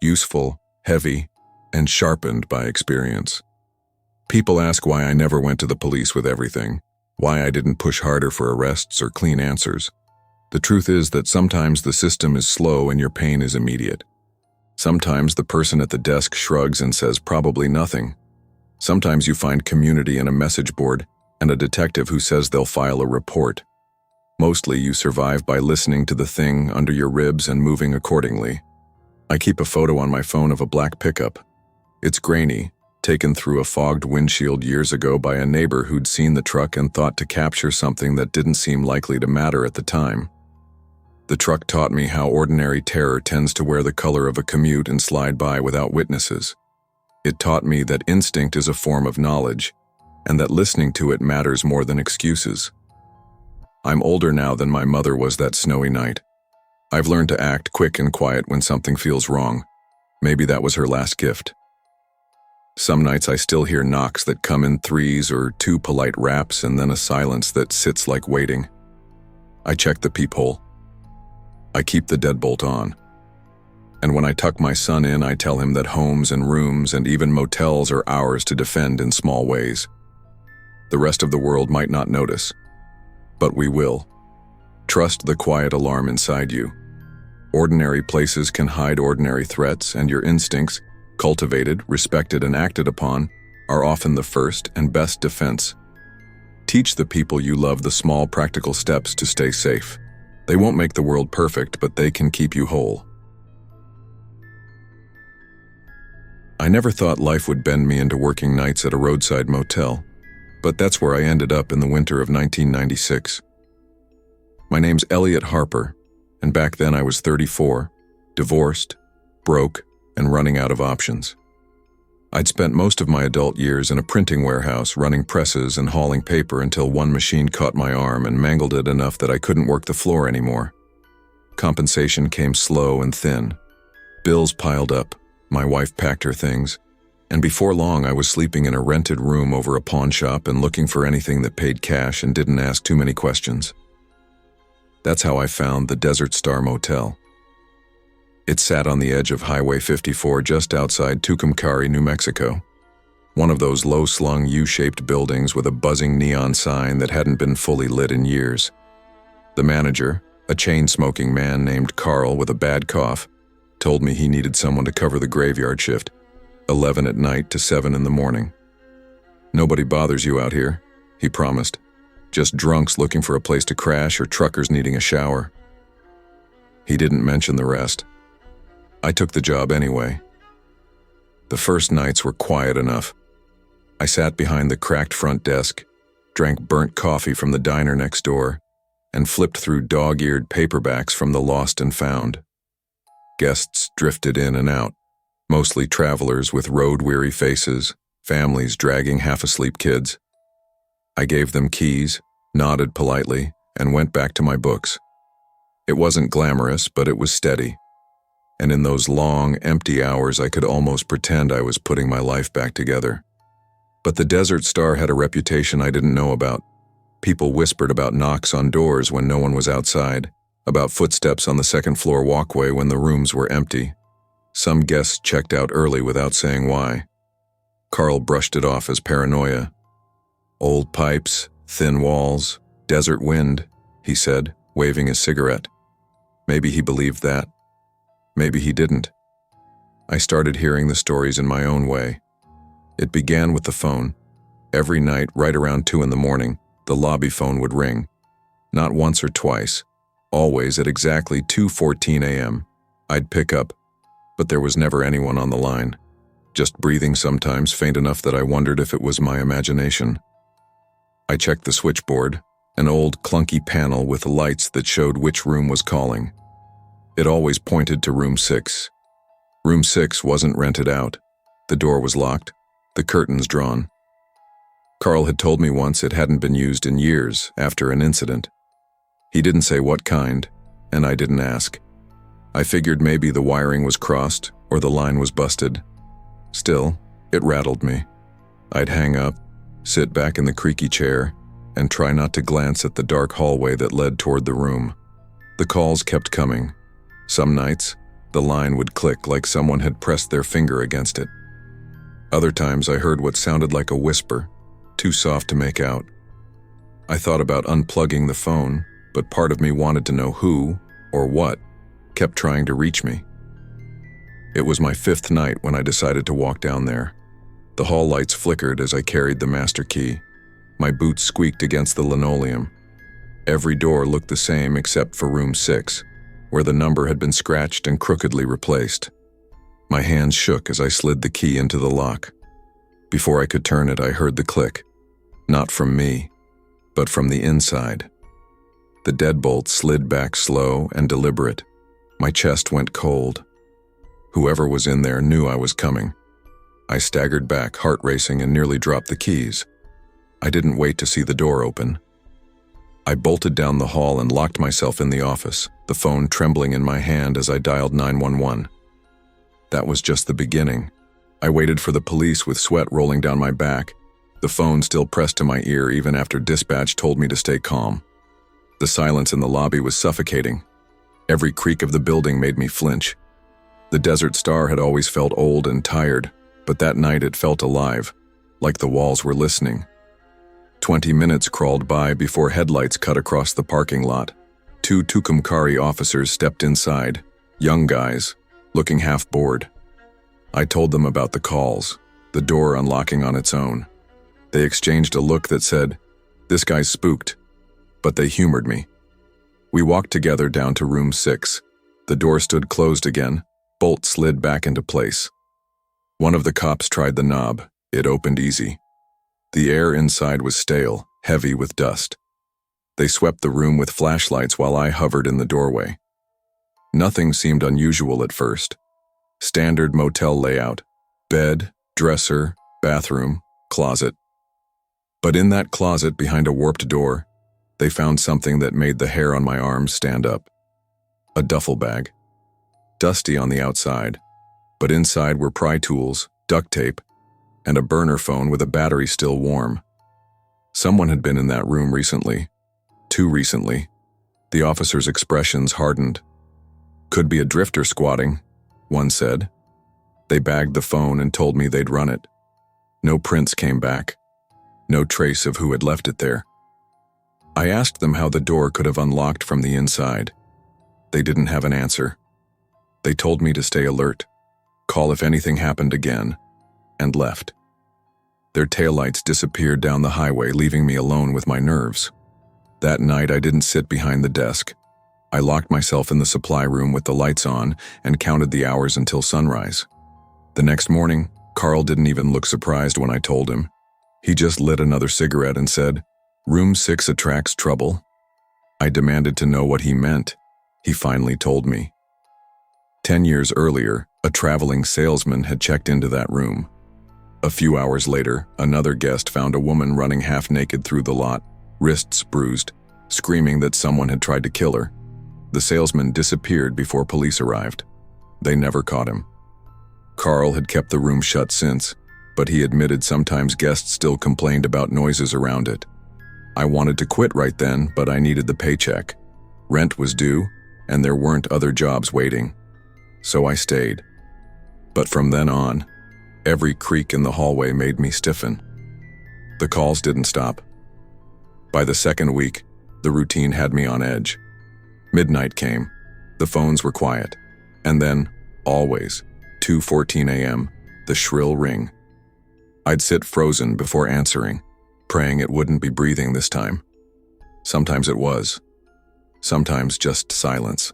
Useful, heavy, and sharpened by experience. People ask why I never went to the police with everything, why I didn't push harder for arrests or clean answers. The truth is that sometimes the system is slow and your pain is immediate. Sometimes the person at the desk shrugs and says probably nothing. Sometimes you find community in a message board and a detective who says they'll file a report. Mostly you survive by listening to the thing under your ribs and moving accordingly. I keep a photo on my phone of a black pickup. It's grainy, taken through a fogged windshield years ago by a neighbor who'd seen the truck and thought to capture something that didn't seem likely to matter at the time. The truck taught me how ordinary terror tends to wear the color of a commute and slide by without witnesses. It taught me that instinct is a form of knowledge, and that listening to it matters more than excuses. I'm older now than my mother was that snowy night. I've learned to act quick and quiet when something feels wrong. Maybe that was her last gift. Some nights I still hear knocks that come in threes or two polite raps and then a silence that sits like waiting. I check the peephole. I keep the deadbolt on. And when I tuck my son in, I tell him that homes and rooms and even motels are ours to defend in small ways. The rest of the world might not notice, but we will. Trust the quiet alarm inside you. Ordinary places can hide ordinary threats, and your instincts, cultivated, respected, and acted upon, are often the first and best defense. Teach the people you love the small practical steps to stay safe. They won't make the world perfect, but they can keep you whole. I never thought life would bend me into working nights at a roadside motel, but that's where I ended up in the winter of 1996. My name's Elliot Harper, and back then I was 34, divorced, broke, and running out of options. I'd spent most of my adult years in a printing warehouse running presses and hauling paper until one machine caught my arm and mangled it enough that I couldn't work the floor anymore. Compensation came slow and thin. Bills piled up, my wife packed her things, and before long I was sleeping in a rented room over a pawn shop and looking for anything that paid cash and didn't ask too many questions. That's how I found the Desert Star Motel. It sat on the edge of Highway 54 just outside Tucumcari, New Mexico. One of those low-slung U-shaped buildings with a buzzing neon sign that hadn't been fully lit in years. The manager, a chain-smoking man named Carl with a bad cough, told me he needed someone to cover the graveyard shift, 11 at night to 7 in the morning. "Nobody bothers you out here," he promised. "Just drunks looking for a place to crash or truckers needing a shower." He didn't mention the rest. I took the job anyway. The first nights were quiet enough. I sat behind the cracked front desk, drank burnt coffee from the diner next door, and flipped through dog-eared paperbacks from the Lost and Found. Guests drifted in and out, mostly travelers with road-weary faces, families dragging half-asleep kids. I gave them keys, nodded politely, and went back to my books. It wasn't glamorous, but it was steady. And in those long, empty hours I could almost pretend I was putting my life back together. But the Desert Star had a reputation I didn't know about. People whispered about knocks on doors when no one was outside, about footsteps on the second-floor walkway when the rooms were empty. Some guests checked out early without saying why. Carl brushed it off as paranoia. "Old pipes, thin walls, desert wind," he said, waving his cigarette. Maybe he believed that. Maybe he didn't. I started hearing the stories in my own way. It began with the phone. Every night, right around 2 in the morning, the lobby phone would ring. Not once or twice, always at exactly 2:14 a.m. I'd pick up, but there was never anyone on the line. Just breathing sometimes, faint enough that I wondered if it was my imagination. I checked the switchboard, an old clunky panel with lights that showed which room was calling. It always pointed to room 6. Room 6 wasn't rented out. The door was locked, the curtains drawn. Carl had told me once it hadn't been used in years after an incident. He didn't say what kind, and I didn't ask. I figured maybe the wiring was crossed or the line was busted. Still, it rattled me. I'd hang up, sit back in the creaky chair, and try not to glance at the dark hallway that led toward the room. The calls kept coming. Some nights, the line would click like someone had pressed their finger against it. Other times I heard what sounded like a whisper, too soft to make out. I thought about unplugging the phone, but part of me wanted to know who, or what, kept trying to reach me. It was my 5th night when I decided to walk down there. The hall lights flickered as I carried the master key. My boots squeaked against the linoleum. Every door looked the same except for room 6, where the number had been scratched and crookedly replaced. My hands shook as I slid the key into the lock. Before I could turn it, I heard the click. Not from me, but from the inside. The deadbolt slid back slow and deliberate. My chest went cold. Whoever was in there knew I was coming. I staggered back, heart racing, and nearly dropped the keys. I didn't wait to see the door open. I bolted down the hall and locked myself in the office, the phone trembling in my hand as I dialed 911. That was just the beginning. I waited for the police with sweat rolling down my back, the phone still pressed to my ear even after dispatch told me to stay calm. The silence in the lobby was suffocating. Every creak of the building made me flinch. The Desert Star had always felt old and tired, but that night it felt alive, like the walls were listening. 20 minutes crawled by before headlights cut across the parking lot. 2 Tucumcari officers stepped inside, young guys, looking half bored. I told them about the calls, the door unlocking on its own. They exchanged a look that said, "This guy's spooked," but they humored me. We walked together down to room 6. The door stood closed again, bolt slid back into place. One of the cops tried the knob. It opened easy. The air inside was stale, heavy with dust. They swept the room with flashlights while I hovered in the doorway. Nothing seemed unusual at first. Standard motel layout: bed, dresser, bathroom, closet. But in that closet behind a warped door, they found something that made the hair on my arms stand up. A duffel bag. Dusty on the outside, but inside were pry tools, duct tape, and a burner phone with a battery still warm. Someone had been in that room recently. Too recently. The officers' expressions hardened. "Could be a drifter squatting," one said. They bagged the phone and told me they'd run it. No prints came back. No trace of who had left it there. I asked them how the door could have unlocked from the inside. They didn't have an answer. They told me to stay alert, call if anything happened again, and left. Their taillights disappeared down the highway, leaving me alone with my nerves. That night I didn't sit behind the desk. I locked myself in the supply room with the lights on and counted the hours until sunrise. The next morning, Carl didn't even look surprised when I told him. He just lit another cigarette and said, "Room 6 attracts trouble." I demanded to know what he meant. He finally told me. 10 years earlier, a traveling salesman had checked into that room. A few hours later, another guest found a woman running half-naked through the lot, wrists bruised, screaming that someone had tried to kill her. The salesman disappeared before police arrived. They never caught him. Carl had kept the room shut since, but he admitted sometimes guests still complained about noises around it. I wanted to quit right then, but I needed the paycheck. Rent was due, and there weren't other jobs waiting. So I stayed. But from then on, every creak in the hallway made me stiffen. The calls didn't stop. By the second week, the routine had me on edge. Midnight came. The phones were quiet. And then, always, 2:14 a.m., the shrill ring. I'd sit frozen before answering, praying it wouldn't be breathing this time. Sometimes it was. Sometimes just silence.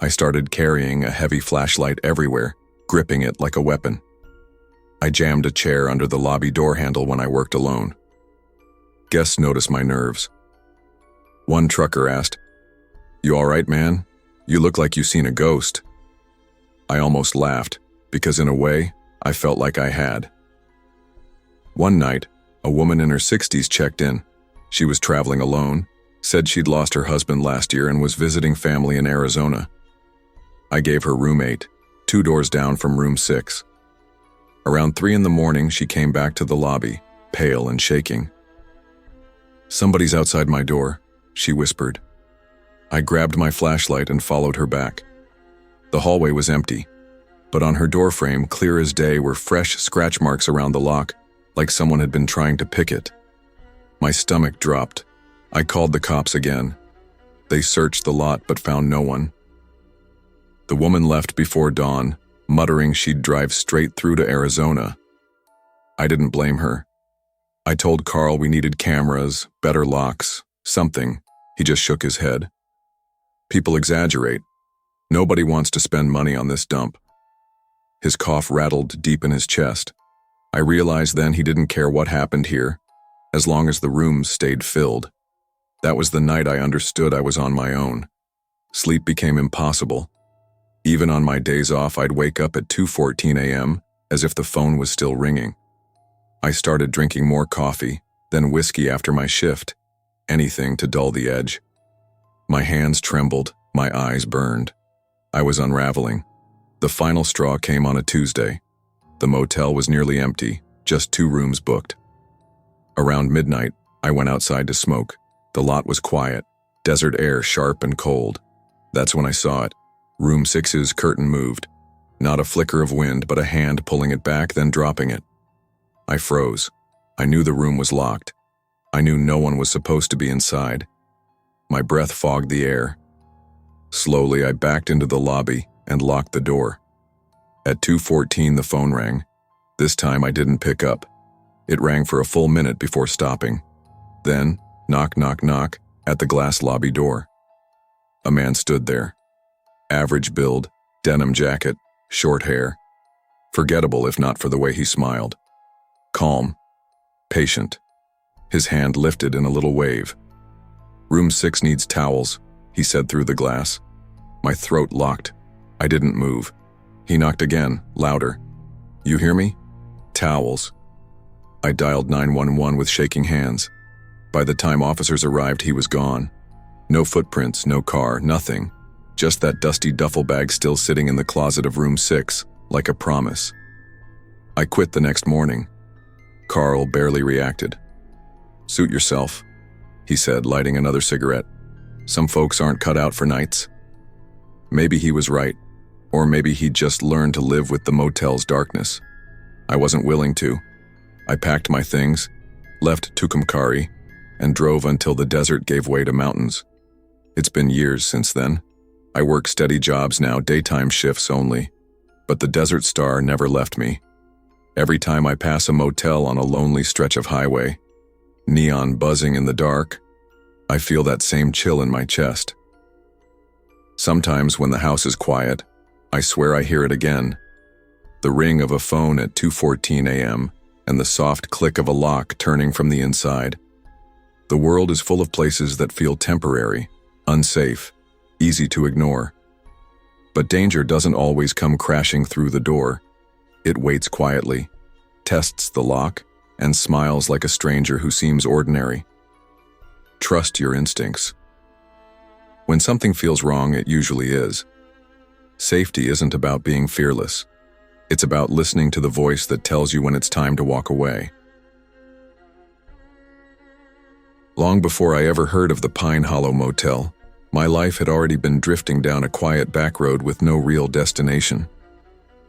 I started carrying a heavy flashlight everywhere, gripping it like a weapon. I jammed a chair under the lobby door handle when I worked alone. Guests noticed my nerves. One trucker asked, "You all right, man? You look like you seen a ghost." I almost laughed, because in a way, I felt like I had. One night, a woman in her 60s checked in. She was traveling alone, said she'd lost her husband last year and was visiting family in Arizona. I gave her room 8, 2 doors down from room 6. Around 3 in the morning, she came back to the lobby, pale and shaking. "Somebody's outside my door," she whispered. I grabbed my flashlight and followed her back. The hallway was empty. but on her doorframe, clear as day, were fresh scratch marks around the lock, like someone had been trying to pick it. My stomach dropped. I called the cops again. They searched the lot but found no one. The woman left before dawn, muttering she'd drive straight through to Arizona. I didn't blame her. I told Carl we needed cameras, better locks, something. He just shook his head. People exaggerate. Nobody wants to spend money on this dump. His cough rattled deep in his chest. I realized then he didn't care what happened here, as long as the rooms stayed filled. That was the night I understood I was on my own. Sleep became impossible. Even on my days off, I'd wake up at 2:14 a.m. as if the phone was still ringing. I started drinking more coffee, then whiskey after my shift, anything to dull the edge. My hands trembled, my eyes burned. I was unraveling. The final straw came on a Tuesday. The motel was nearly empty, just 2 rooms booked. Around midnight, I went outside to smoke. The lot was quiet, desert air sharp and cold. That's when I saw it. Room 6's curtain moved. Not a flicker of wind, but a hand pulling it back, then dropping it. I froze. I knew the room was locked. I knew no one was supposed to be inside. My breath fogged the air. Slowly, I backed into the lobby and locked the door. At 2:14, the phone rang. This time I didn't pick up. It rang for a full minute before stopping. Then, knock, knock, knock, at the glass lobby door. A man stood there. Average build, denim jacket, short hair. Forgettable if not for the way he smiled. Calm, patient. His hand lifted in a little wave. "Room 6 needs towels," he said through the glass. My throat locked. I didn't move. He knocked again, louder. "You hear me? Towels." I dialed 911 with shaking hands. By the time officers arrived, he was gone. No footprints, no car, nothing. Just that dusty duffel bag still sitting in the closet of room 6, like a promise. I quit the next morning. Carl barely reacted. "Suit yourself," he said, lighting another cigarette. "Some folks aren't cut out for nights." Maybe he was right, or maybe he'd just learned to live with the motel's darkness. I wasn't willing to. I packed my things, left Tucumcari, and drove until the desert gave way to mountains. It's been years since then. I work steady jobs now, daytime shifts only, but the desert star never left me. Every time I pass a motel on a lonely stretch of highway, neon buzzing in the dark, I feel that same chill in my chest. Sometimes when the house is quiet, I swear I hear it again. The ring of a phone at 2:14 a.m. and the soft click of a lock turning from the inside. The world is full of places that feel temporary, unsafe, easy to ignore. But danger doesn't always come crashing through the door. It waits quietly, tests the lock, and smiles like a stranger who seems ordinary. Trust your instincts. When something feels wrong, it usually is. Safety isn't about being fearless. It's about listening to the voice that tells you when it's time to walk away. Long before I ever heard of the Pine Hollow Motel, my life had already been drifting down a quiet back road with no real destination.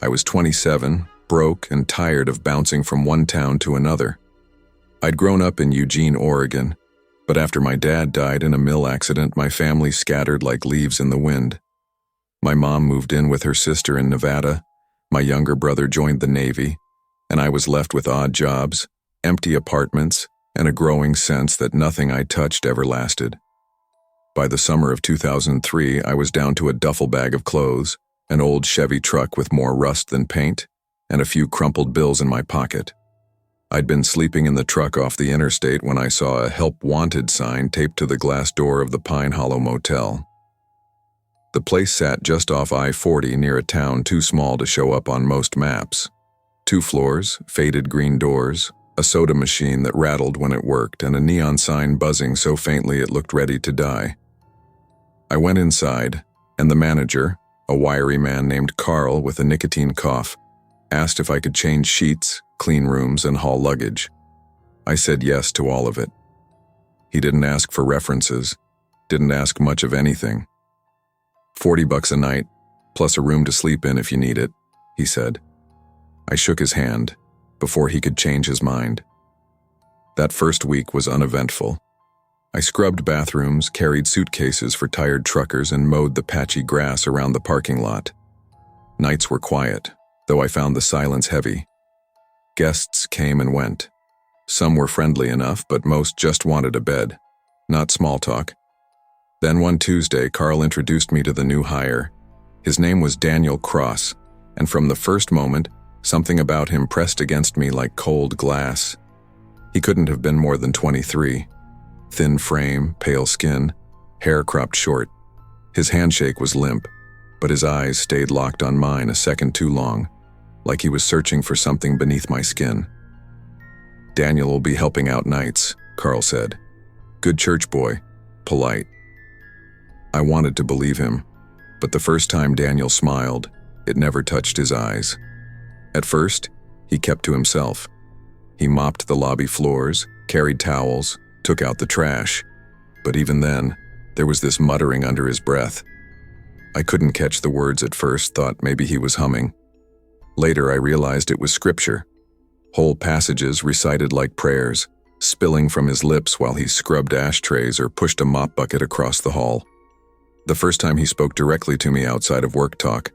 I was 27, broke, and tired of bouncing from one town to another. I'd grown up in Eugene, Oregon, but after my dad died in a mill accident, my family scattered like leaves in the wind. My mom moved in with her sister in Nevada, my younger brother joined the Navy, and I was left with odd jobs, empty apartments, and a growing sense that nothing I touched ever lasted. By the summer of 2003, I was down to a duffel bag of clothes, an old Chevy truck with more rust than paint, and a few crumpled bills in my pocket. I'd been sleeping in the truck off the interstate when I saw a "Help Wanted" sign taped to the glass door of the Pine Hollow Motel. The place sat just off I-40 near a town too small to show up on most maps. 2 floors, faded green doors, a soda machine that rattled when it worked, and a neon sign buzzing so faintly it looked ready to die. I went inside, and the manager, a wiry man named Carl with a nicotine cough, asked if I could change sheets, clean rooms, and haul luggage. I said yes to all of it. He didn't ask for references, didn't ask much of anything. $40 a night, plus a room to sleep in if you need it, he said. I shook his hand before he could change his mind. That first week was uneventful. I scrubbed bathrooms, carried suitcases for tired truckers, and mowed the patchy grass around the parking lot. Nights were quiet, though I found the silence heavy. Guests came and went. Some were friendly enough, but most just wanted a bed, not small talk. Then one Tuesday, Carl introduced me to the new hire. His name was Daniel Cross, and from the first moment, something about him pressed against me like cold glass. He couldn't have been more than 23. Thin frame, pale skin, hair cropped short. His handshake was limp, but his eyes stayed locked on mine a second too long, like he was searching for something beneath my skin. Daniel will be helping out nights, Carl said. Good church boy, polite. I wanted to believe him, but the first time Daniel smiled, it never touched his eyes. At first, he kept to himself. He mopped the lobby floors, carried towels, took out the trash, but even then, there was this muttering under his breath. I couldn't catch the words at first, thought maybe he was humming. Later I realized it was scripture. Whole passages recited like prayers, spilling from his lips while he scrubbed ashtrays or pushed a mop bucket across the hall. The first time he spoke directly to me outside of work talk,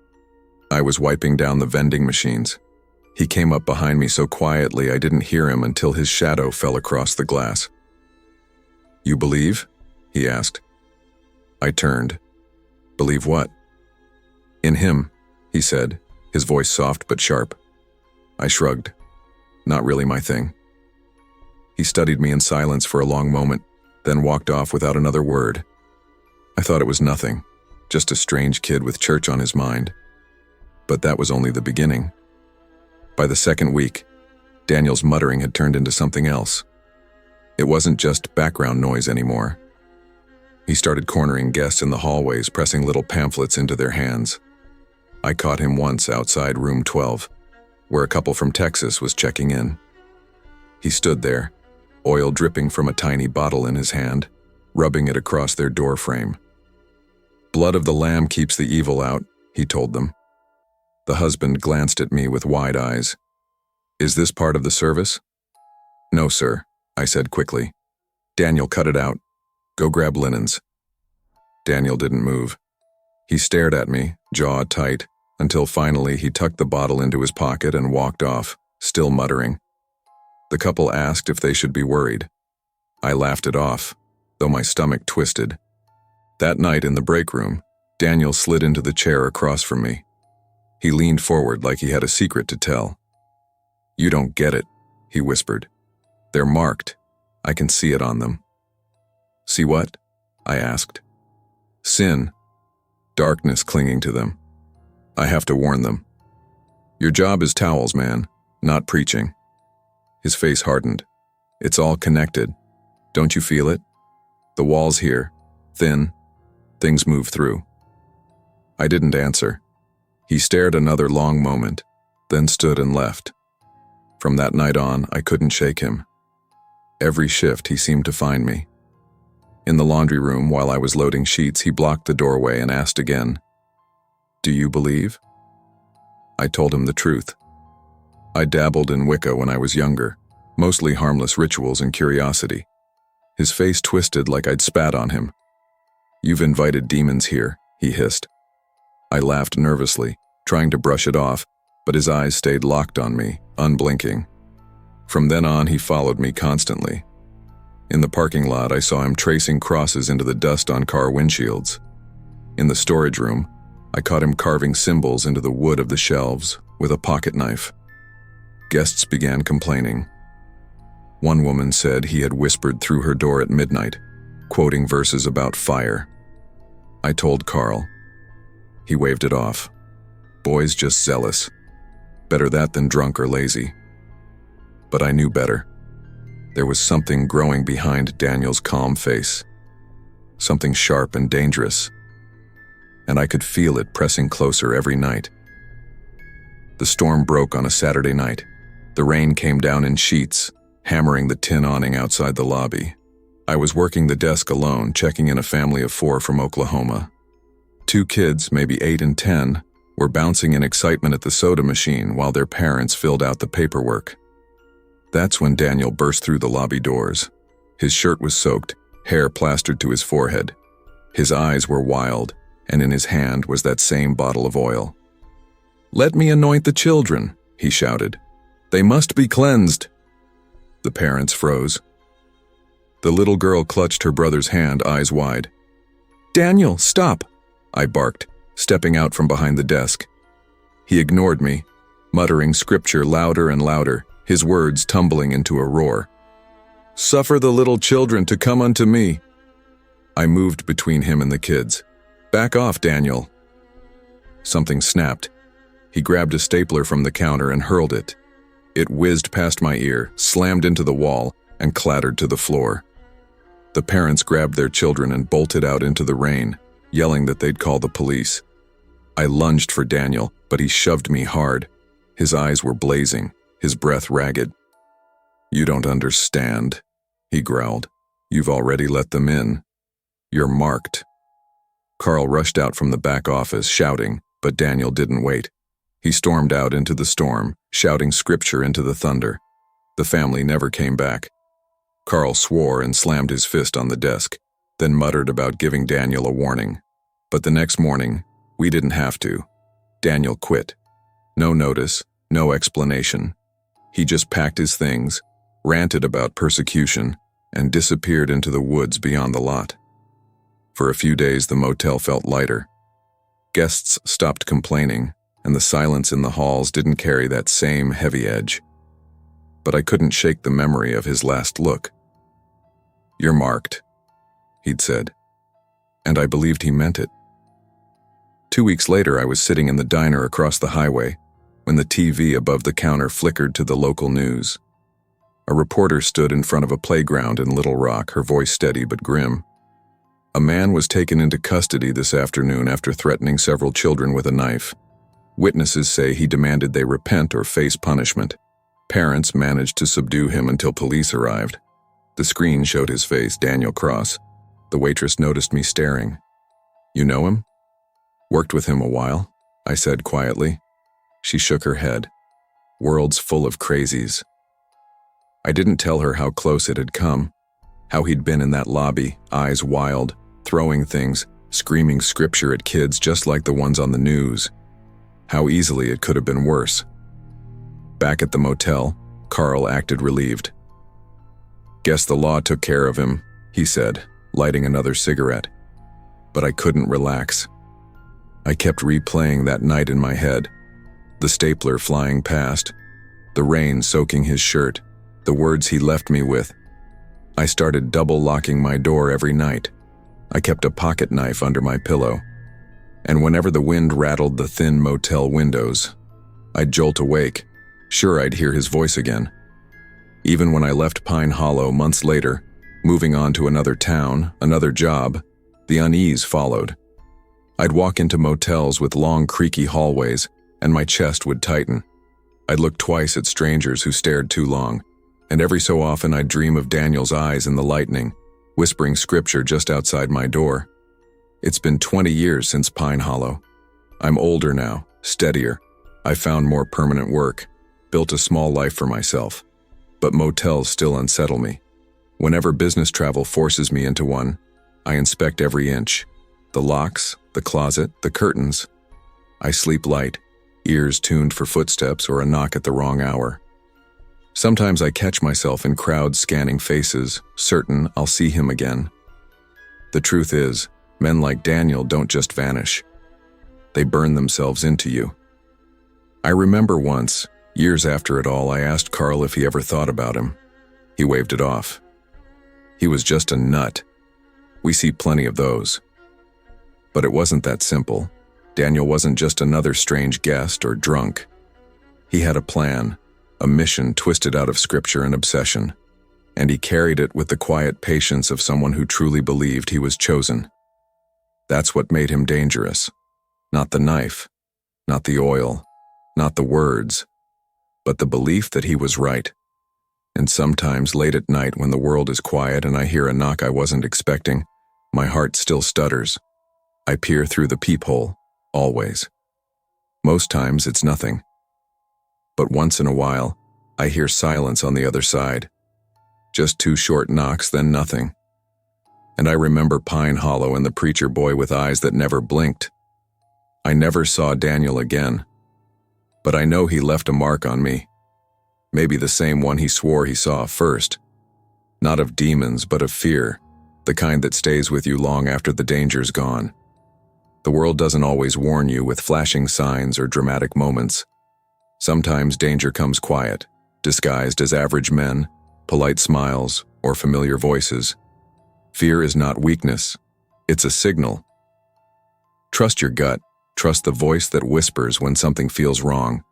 I was wiping down the vending machines. He came up behind me so quietly I didn't hear him until his shadow fell across the glass. You believe? He asked. I turned. Believe what? In him, he said, his voice soft but sharp. I shrugged. Not really my thing. He studied me in silence for a long moment, then walked off without another word. I thought it was nothing, just a strange kid with church on his mind. But that was only the beginning. By the second week, Daniel's muttering had turned into something else. It wasn't just background noise anymore. He started cornering guests in the hallways, pressing little pamphlets into their hands. I caught him once outside room 12, where a couple from Texas was checking in. He stood there, oil dripping from a tiny bottle in his hand, rubbing it across their door frame. Blood of the lamb keeps the evil out, he told them. The husband glanced at me with wide eyes. Is this part of the service? No, sir, I said quickly. Daniel, cut it out. Go grab linens. Daniel didn't move. He stared at me, jaw tight, until finally he tucked the bottle into his pocket and walked off, still muttering. The couple asked if they should be worried. I laughed it off, though my stomach twisted. That night in the break room, Daniel slid into the chair across from me. He leaned forward like he had a secret to tell. You don't get it, he whispered. They're marked. I can see it on them. See what? I asked. Sin. Darkness clinging to them. I have to warn them. Your job is towels, man, not preaching. His face hardened. It's all connected. Don't you feel it? The walls here, thin. Things move through. I didn't answer. He stared another long moment, then stood and left. From that night on, I couldn't shake him. Every shift, he seemed to find me. In the laundry room, while I was loading sheets, he blocked the doorway and asked again, Do you believe? I told him the truth. I dabbled in Wicca when I was younger, mostly harmless rituals and curiosity. His face twisted like I'd spat on him. You've invited demons here, he hissed. I laughed nervously, trying to brush it off, but his eyes stayed locked on me, unblinking. From then on, he followed me constantly. In the parking lot, I saw him tracing crosses into the dust on car windshields. In the storage room, I caught him carving symbols into the wood of the shelves with a pocket knife. Guests began complaining. One woman said he had whispered through her door at midnight, quoting verses about fire. I told Carl. He waved it off. Boys just zealous. Better that than drunk or lazy. But I knew better. There was something growing behind Daniel's calm face. Something sharp and dangerous. And I could feel it pressing closer every night. The storm broke on a Saturday night. The rain came down in sheets, hammering the tin awning outside the lobby. I was working the desk alone, checking in a family of 4 from Oklahoma. 2 kids, maybe 8 and 10, were bouncing in excitement at the soda machine while their parents filled out the paperwork. That's when Daniel burst through the lobby doors. His shirt was soaked, hair plastered to his forehead. His eyes were wild, and in his hand was that same bottle of oil. "Let me anoint the children," he shouted. "They must be cleansed." The parents froze. The little girl clutched her brother's hand, eyes wide. "Daniel, stop!" I barked, stepping out from behind the desk. He ignored me, muttering scripture louder and louder, his words tumbling into a roar. "Suffer the little children to come unto me." I moved between him and the kids. "Back off, Daniel." Something snapped. He grabbed a stapler from the counter and hurled it. It whizzed past my ear, slammed into the wall, and clattered to the floor. The parents grabbed their children and bolted out into the rain, yelling that they'd call the police. I lunged for Daniel, but he shoved me hard. His eyes were blazing, his breath ragged. "You don't understand," he growled. "You've already let them in. You're marked." Carl rushed out from the back office, shouting, but Daniel didn't wait. He stormed out into the storm, shouting scripture into the thunder. The family never came back. Carl swore and slammed his fist on the desk, then muttered about giving Daniel a warning. But the next morning, we didn't have to. Daniel quit. No notice, no explanation. He just packed his things, ranted about persecution, and disappeared into the woods beyond the lot. For a few days, the motel felt lighter. Guests stopped complaining, and the silence in the halls didn't carry that same heavy edge. But I couldn't shake the memory of his last look. "You're marked," he'd said, and I believed he meant it. 2 weeks later, I was sitting in the diner across the highway when the TV above the counter flickered to the local news. A reporter stood in front of a playground in Little Rock, her voice steady but grim. "A man was taken into custody this afternoon after threatening several children with a knife. Witnesses say he demanded they repent or face punishment. Parents managed to subdue him until police arrived." The screen showed his face, Daniel Cross. The waitress noticed me staring. "You know him?" "Worked with him a while," I said quietly. She shook her head. "World's full of crazies." I didn't tell her how close it had come, how he'd been in that lobby, eyes wild, throwing things, screaming scripture at kids just like the ones on the news. How easily it could have been worse. Back at the motel, Carl acted relieved. "Guess the law took care of him," he said, lighting another cigarette. But I couldn't relax. I kept replaying that night in my head. The stapler flying past, the rain soaking his shirt, the words he left me with. I started double-locking my door every night. I kept a pocket knife under my pillow. And whenever the wind rattled the thin motel windows, I'd jolt awake, sure I'd hear his voice again. Even when I left Pine Hollow months later, moving on to another town, another job, the unease followed. I'd walk into motels with long, creaky hallways, and my chest would tighten. I'd look twice at strangers who stared too long, and every so often I'd dream of Daniel's eyes in the lightning, whispering scripture just outside my door. It's been 20 years since Pine Hollow. I'm older now, steadier. I found more permanent work, built a small life for myself. But motels still unsettle me. Whenever business travel forces me into one, I inspect every inch. The locks, the closet, the curtains. I sleep light, ears tuned for footsteps or a knock at the wrong hour. Sometimes I catch myself in crowds scanning faces, certain I'll see him again. The truth is, men like Daniel don't just vanish. They burn themselves into you. I remember once, years after it all, I asked Carl if he ever thought about him. He waved it off. He was just a nut. We see plenty of those. But it wasn't that simple. Daniel wasn't just another strange guest or drunk. He had a plan, a mission twisted out of scripture and obsession, and he carried it with the quiet patience of someone who truly believed he was chosen. That's what made him dangerous. Not the knife, not the oil, not the words, but the belief that he was right. And sometimes late at night when the world is quiet and I hear a knock I wasn't expecting, my heart still stutters. I peer through the peephole, always. Most times it's nothing. But once in a while, I hear silence on the other side. Just 2 short knocks, then nothing. And I remember Pine Hollow and the preacher boy with eyes that never blinked. I never saw Daniel again. But I know he left a mark on me. Maybe the same one he swore he saw first. Not of demons, but of fear, the kind that stays with you long after the danger's gone. The world doesn't always warn you with flashing signs or dramatic moments. Sometimes danger comes quiet, disguised as average men, polite smiles, or familiar voices. Fear is not weakness, it's a signal. Trust your gut, trust the voice that whispers when something feels wrong.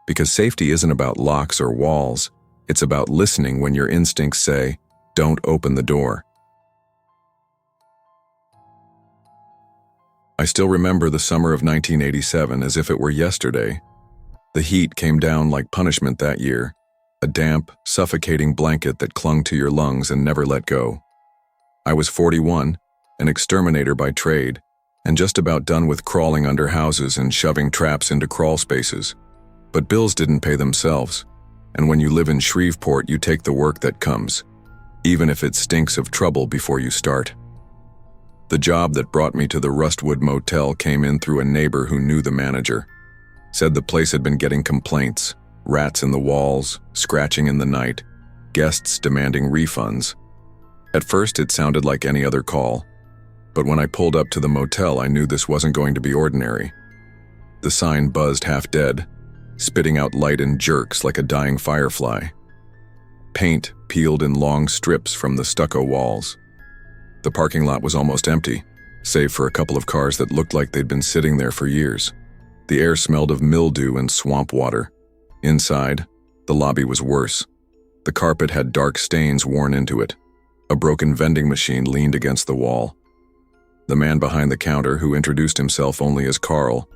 Because safety isn't about locks or walls, it's about listening when your instincts say, "Don't open the door." I still remember the summer of 1987 as if it were yesterday. The heat came down like punishment that year, a damp, suffocating blanket that clung to your lungs and never let go. I was 41, an exterminator by trade, and just about done with crawling under houses and shoving traps into crawl spaces. But bills didn't pay themselves, and when you live in Shreveport, you take the work that comes, even if it stinks of trouble before you start. The job that brought me to the Rustwood Motel came in through a neighbor who knew the manager. Said the place had been getting complaints, rats in the walls, scratching in the night, guests demanding refunds. At first it sounded like any other call, but when I pulled up to the motel I knew this wasn't going to be ordinary. The sign buzzed half dead, spitting out light in jerks like a dying firefly. Paint peeled in long strips from the stucco walls. The parking lot was almost empty, save for a couple of cars that looked like they'd been sitting there for years. The air smelled of mildew and swamp water. Inside, the lobby was worse. The carpet had dark stains worn into it. A broken vending machine leaned against the wall. The man behind the counter, who introduced himself only as Carl,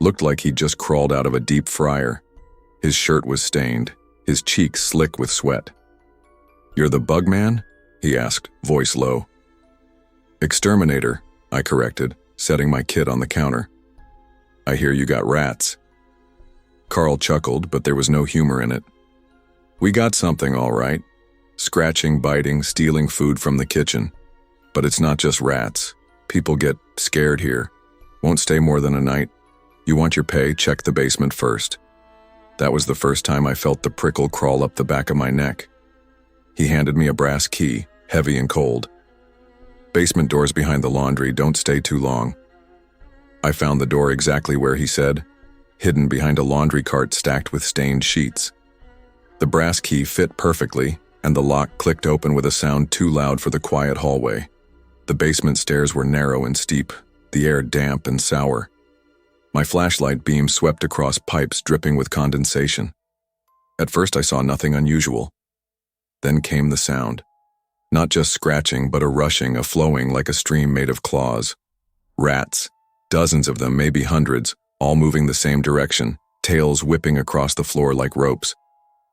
looked like he'd just crawled out of a deep fryer. His shirt was stained, his cheeks slick with sweat. "You're the bug man?" he asked, voice low. "Exterminator," I corrected, setting my kit on the counter. "I hear you got rats." Carl chuckled, but there was no humor in it. "We got something, all right. Scratching, biting, stealing food from the kitchen. But it's not just rats. People get scared here. Won't stay more than a night. You want your pay, check the basement first." That was the first time I felt the prickle crawl up the back of my neck. He handed me a brass key, heavy and cold. "Basement doors behind the laundry, don't stay too long." I found the door exactly where he said, hidden behind a laundry cart stacked with stained sheets. The brass key fit perfectly, and the lock clicked open with a sound too loud for the quiet hallway. The basement stairs were narrow and steep, the air damp and sour. My flashlight beam swept across pipes dripping with condensation. At first I saw nothing unusual. Then came the sound. Not just scratching, but a rushing, a flowing like a stream made of claws. Rats, dozens of them, maybe hundreds, all moving the same direction, tails whipping across the floor like ropes.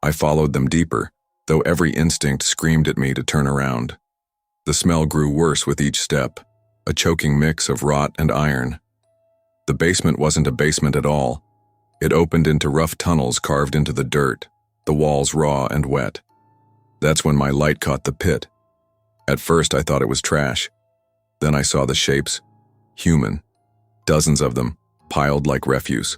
I followed them deeper, though every instinct screamed at me to turn around. The smell grew worse with each step, a choking mix of rot and iron. The basement wasn't a basement at all. It opened into rough tunnels carved into the dirt, the walls raw and wet. That's when my light caught the pit. At first I thought it was trash. Then I saw the shapes. Human. Dozens of them, piled like refuse.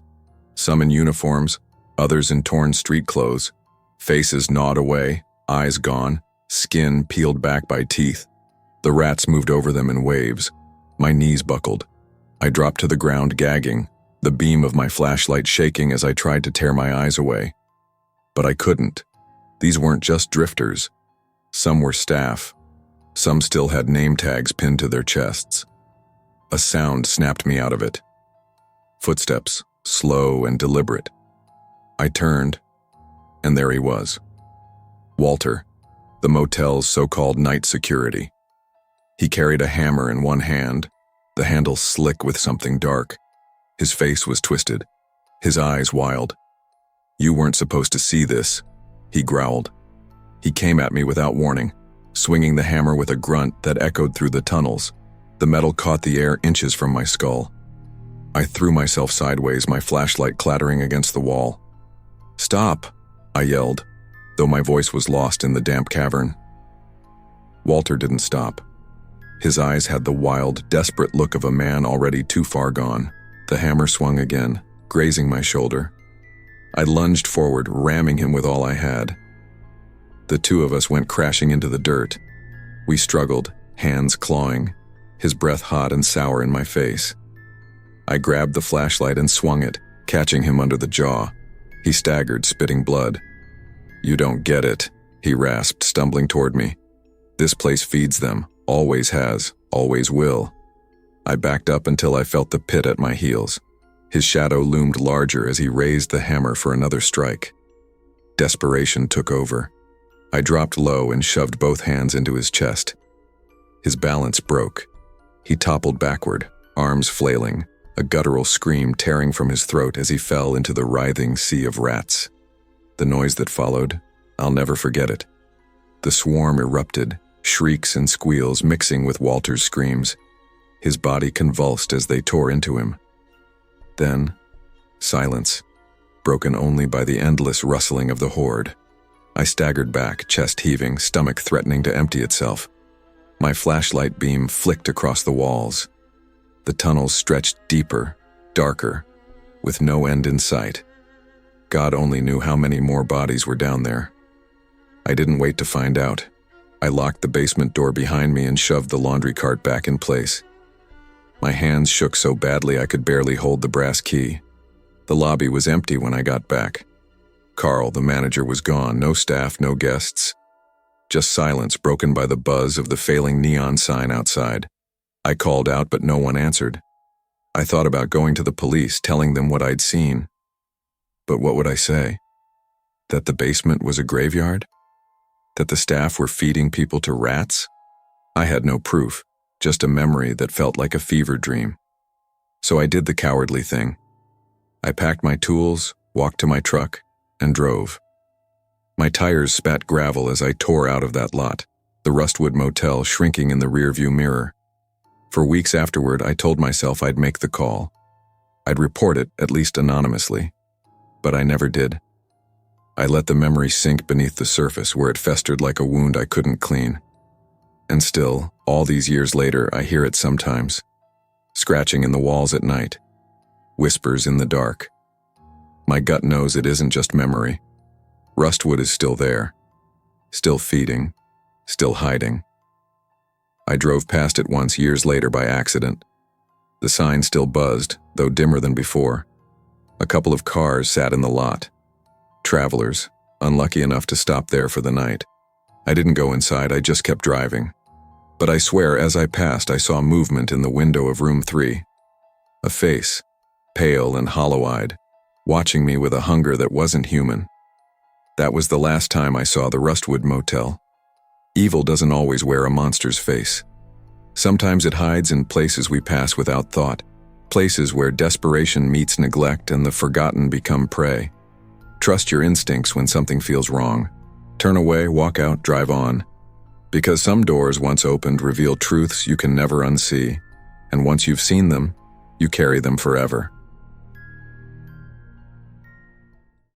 Some in uniforms, others in torn street clothes. Faces gnawed away, eyes gone, skin peeled back by teeth. The rats moved over them in waves. My knees buckled. I dropped to the ground gagging, the beam of my flashlight shaking as I tried to tear my eyes away. But I couldn't. These weren't just drifters. Some were staff. Some still had name tags pinned to their chests. A sound snapped me out of it. Footsteps, slow and deliberate. I turned, and there he was. Walter, the motel's so-called night security. He carried a hammer in one hand, the handle slick with something dark. His face was twisted, his eyes wild. "You weren't supposed to see this," he growled. He came at me without warning, swinging the hammer with a grunt that echoed through the tunnels. The metal caught the air inches from my skull. I threw myself sideways, my flashlight clattering against the wall. "Stop!" I yelled, though my voice was lost in the damp cavern. Walter didn't stop. His eyes had the wild, desperate look of a man already too far gone. The hammer swung again, grazing my shoulder. I lunged forward, ramming him with all I had. The two of us went crashing into the dirt. We struggled, hands clawing, his breath hot and sour in my face. I grabbed the flashlight and swung it, catching him under the jaw. He staggered, spitting blood. "You don't get it," he rasped, stumbling toward me. "This place feeds them, always has, always will." I backed up until I felt the pit at my heels. His shadow loomed larger as he raised the hammer for another strike. Desperation took over. I dropped low and shoved both hands into his chest. His balance broke. He toppled backward, arms flailing, a guttural scream tearing from his throat as he fell into the writhing sea of rats. The noise that followed, I'll never forget it. The swarm erupted, shrieks and squeals mixing with Walter's screams. His body convulsed as they tore into him. Then, silence, broken only by the endless rustling of the horde. I staggered back, chest heaving, stomach threatening to empty itself. My flashlight beam flicked across the walls. The tunnels stretched deeper, darker, with no end in sight. God only knew how many more bodies were down there. I didn't wait to find out. I locked the basement door behind me and shoved the laundry cart back in place. My hands shook so badly I could barely hold the brass key. The lobby was empty when I got back. Carl, the manager, was gone, no staff, no guests. Just silence broken by the buzz of the failing neon sign outside. I called out, but no one answered. I thought about going to the police, telling them what I'd seen. But what would I say? That the basement was a graveyard? That the staff were feeding people to rats? I had no proof, just a memory that felt like a fever dream. So I did the cowardly thing. I packed my tools, walked to my truck, and drove. My tires spat gravel as I tore out of that lot, the Rustwood Motel shrinking in the rearview mirror. For weeks afterward, I told myself I'd make the call. I'd report it, at least anonymously. But I never did. I let the memory sink beneath the surface where it festered like a wound I couldn't clean. And still, all these years later, I hear it sometimes. Scratching in the walls at night. Whispers in the dark. My gut knows it isn't just memory. Rustwood is still there. Still feeding. Still hiding. I drove past it once years later by accident. The sign still buzzed, though dimmer than before. A couple of cars sat in the lot. Travelers, unlucky enough to stop there for the night. I didn't go inside, I just kept driving. But I swear, as I passed, I saw movement in the window of room 3. A face, pale and hollow-eyed, watching me with a hunger that wasn't human. That was the last time I saw the Rustwood Motel. Evil doesn't always wear a monster's face. Sometimes it hides in places we pass without thought, places where desperation meets neglect and the forgotten become prey. Trust your instincts when something feels wrong. Turn away, walk out, drive on. Because some doors once opened reveal truths you can never unsee, and once you've seen them, you carry them forever.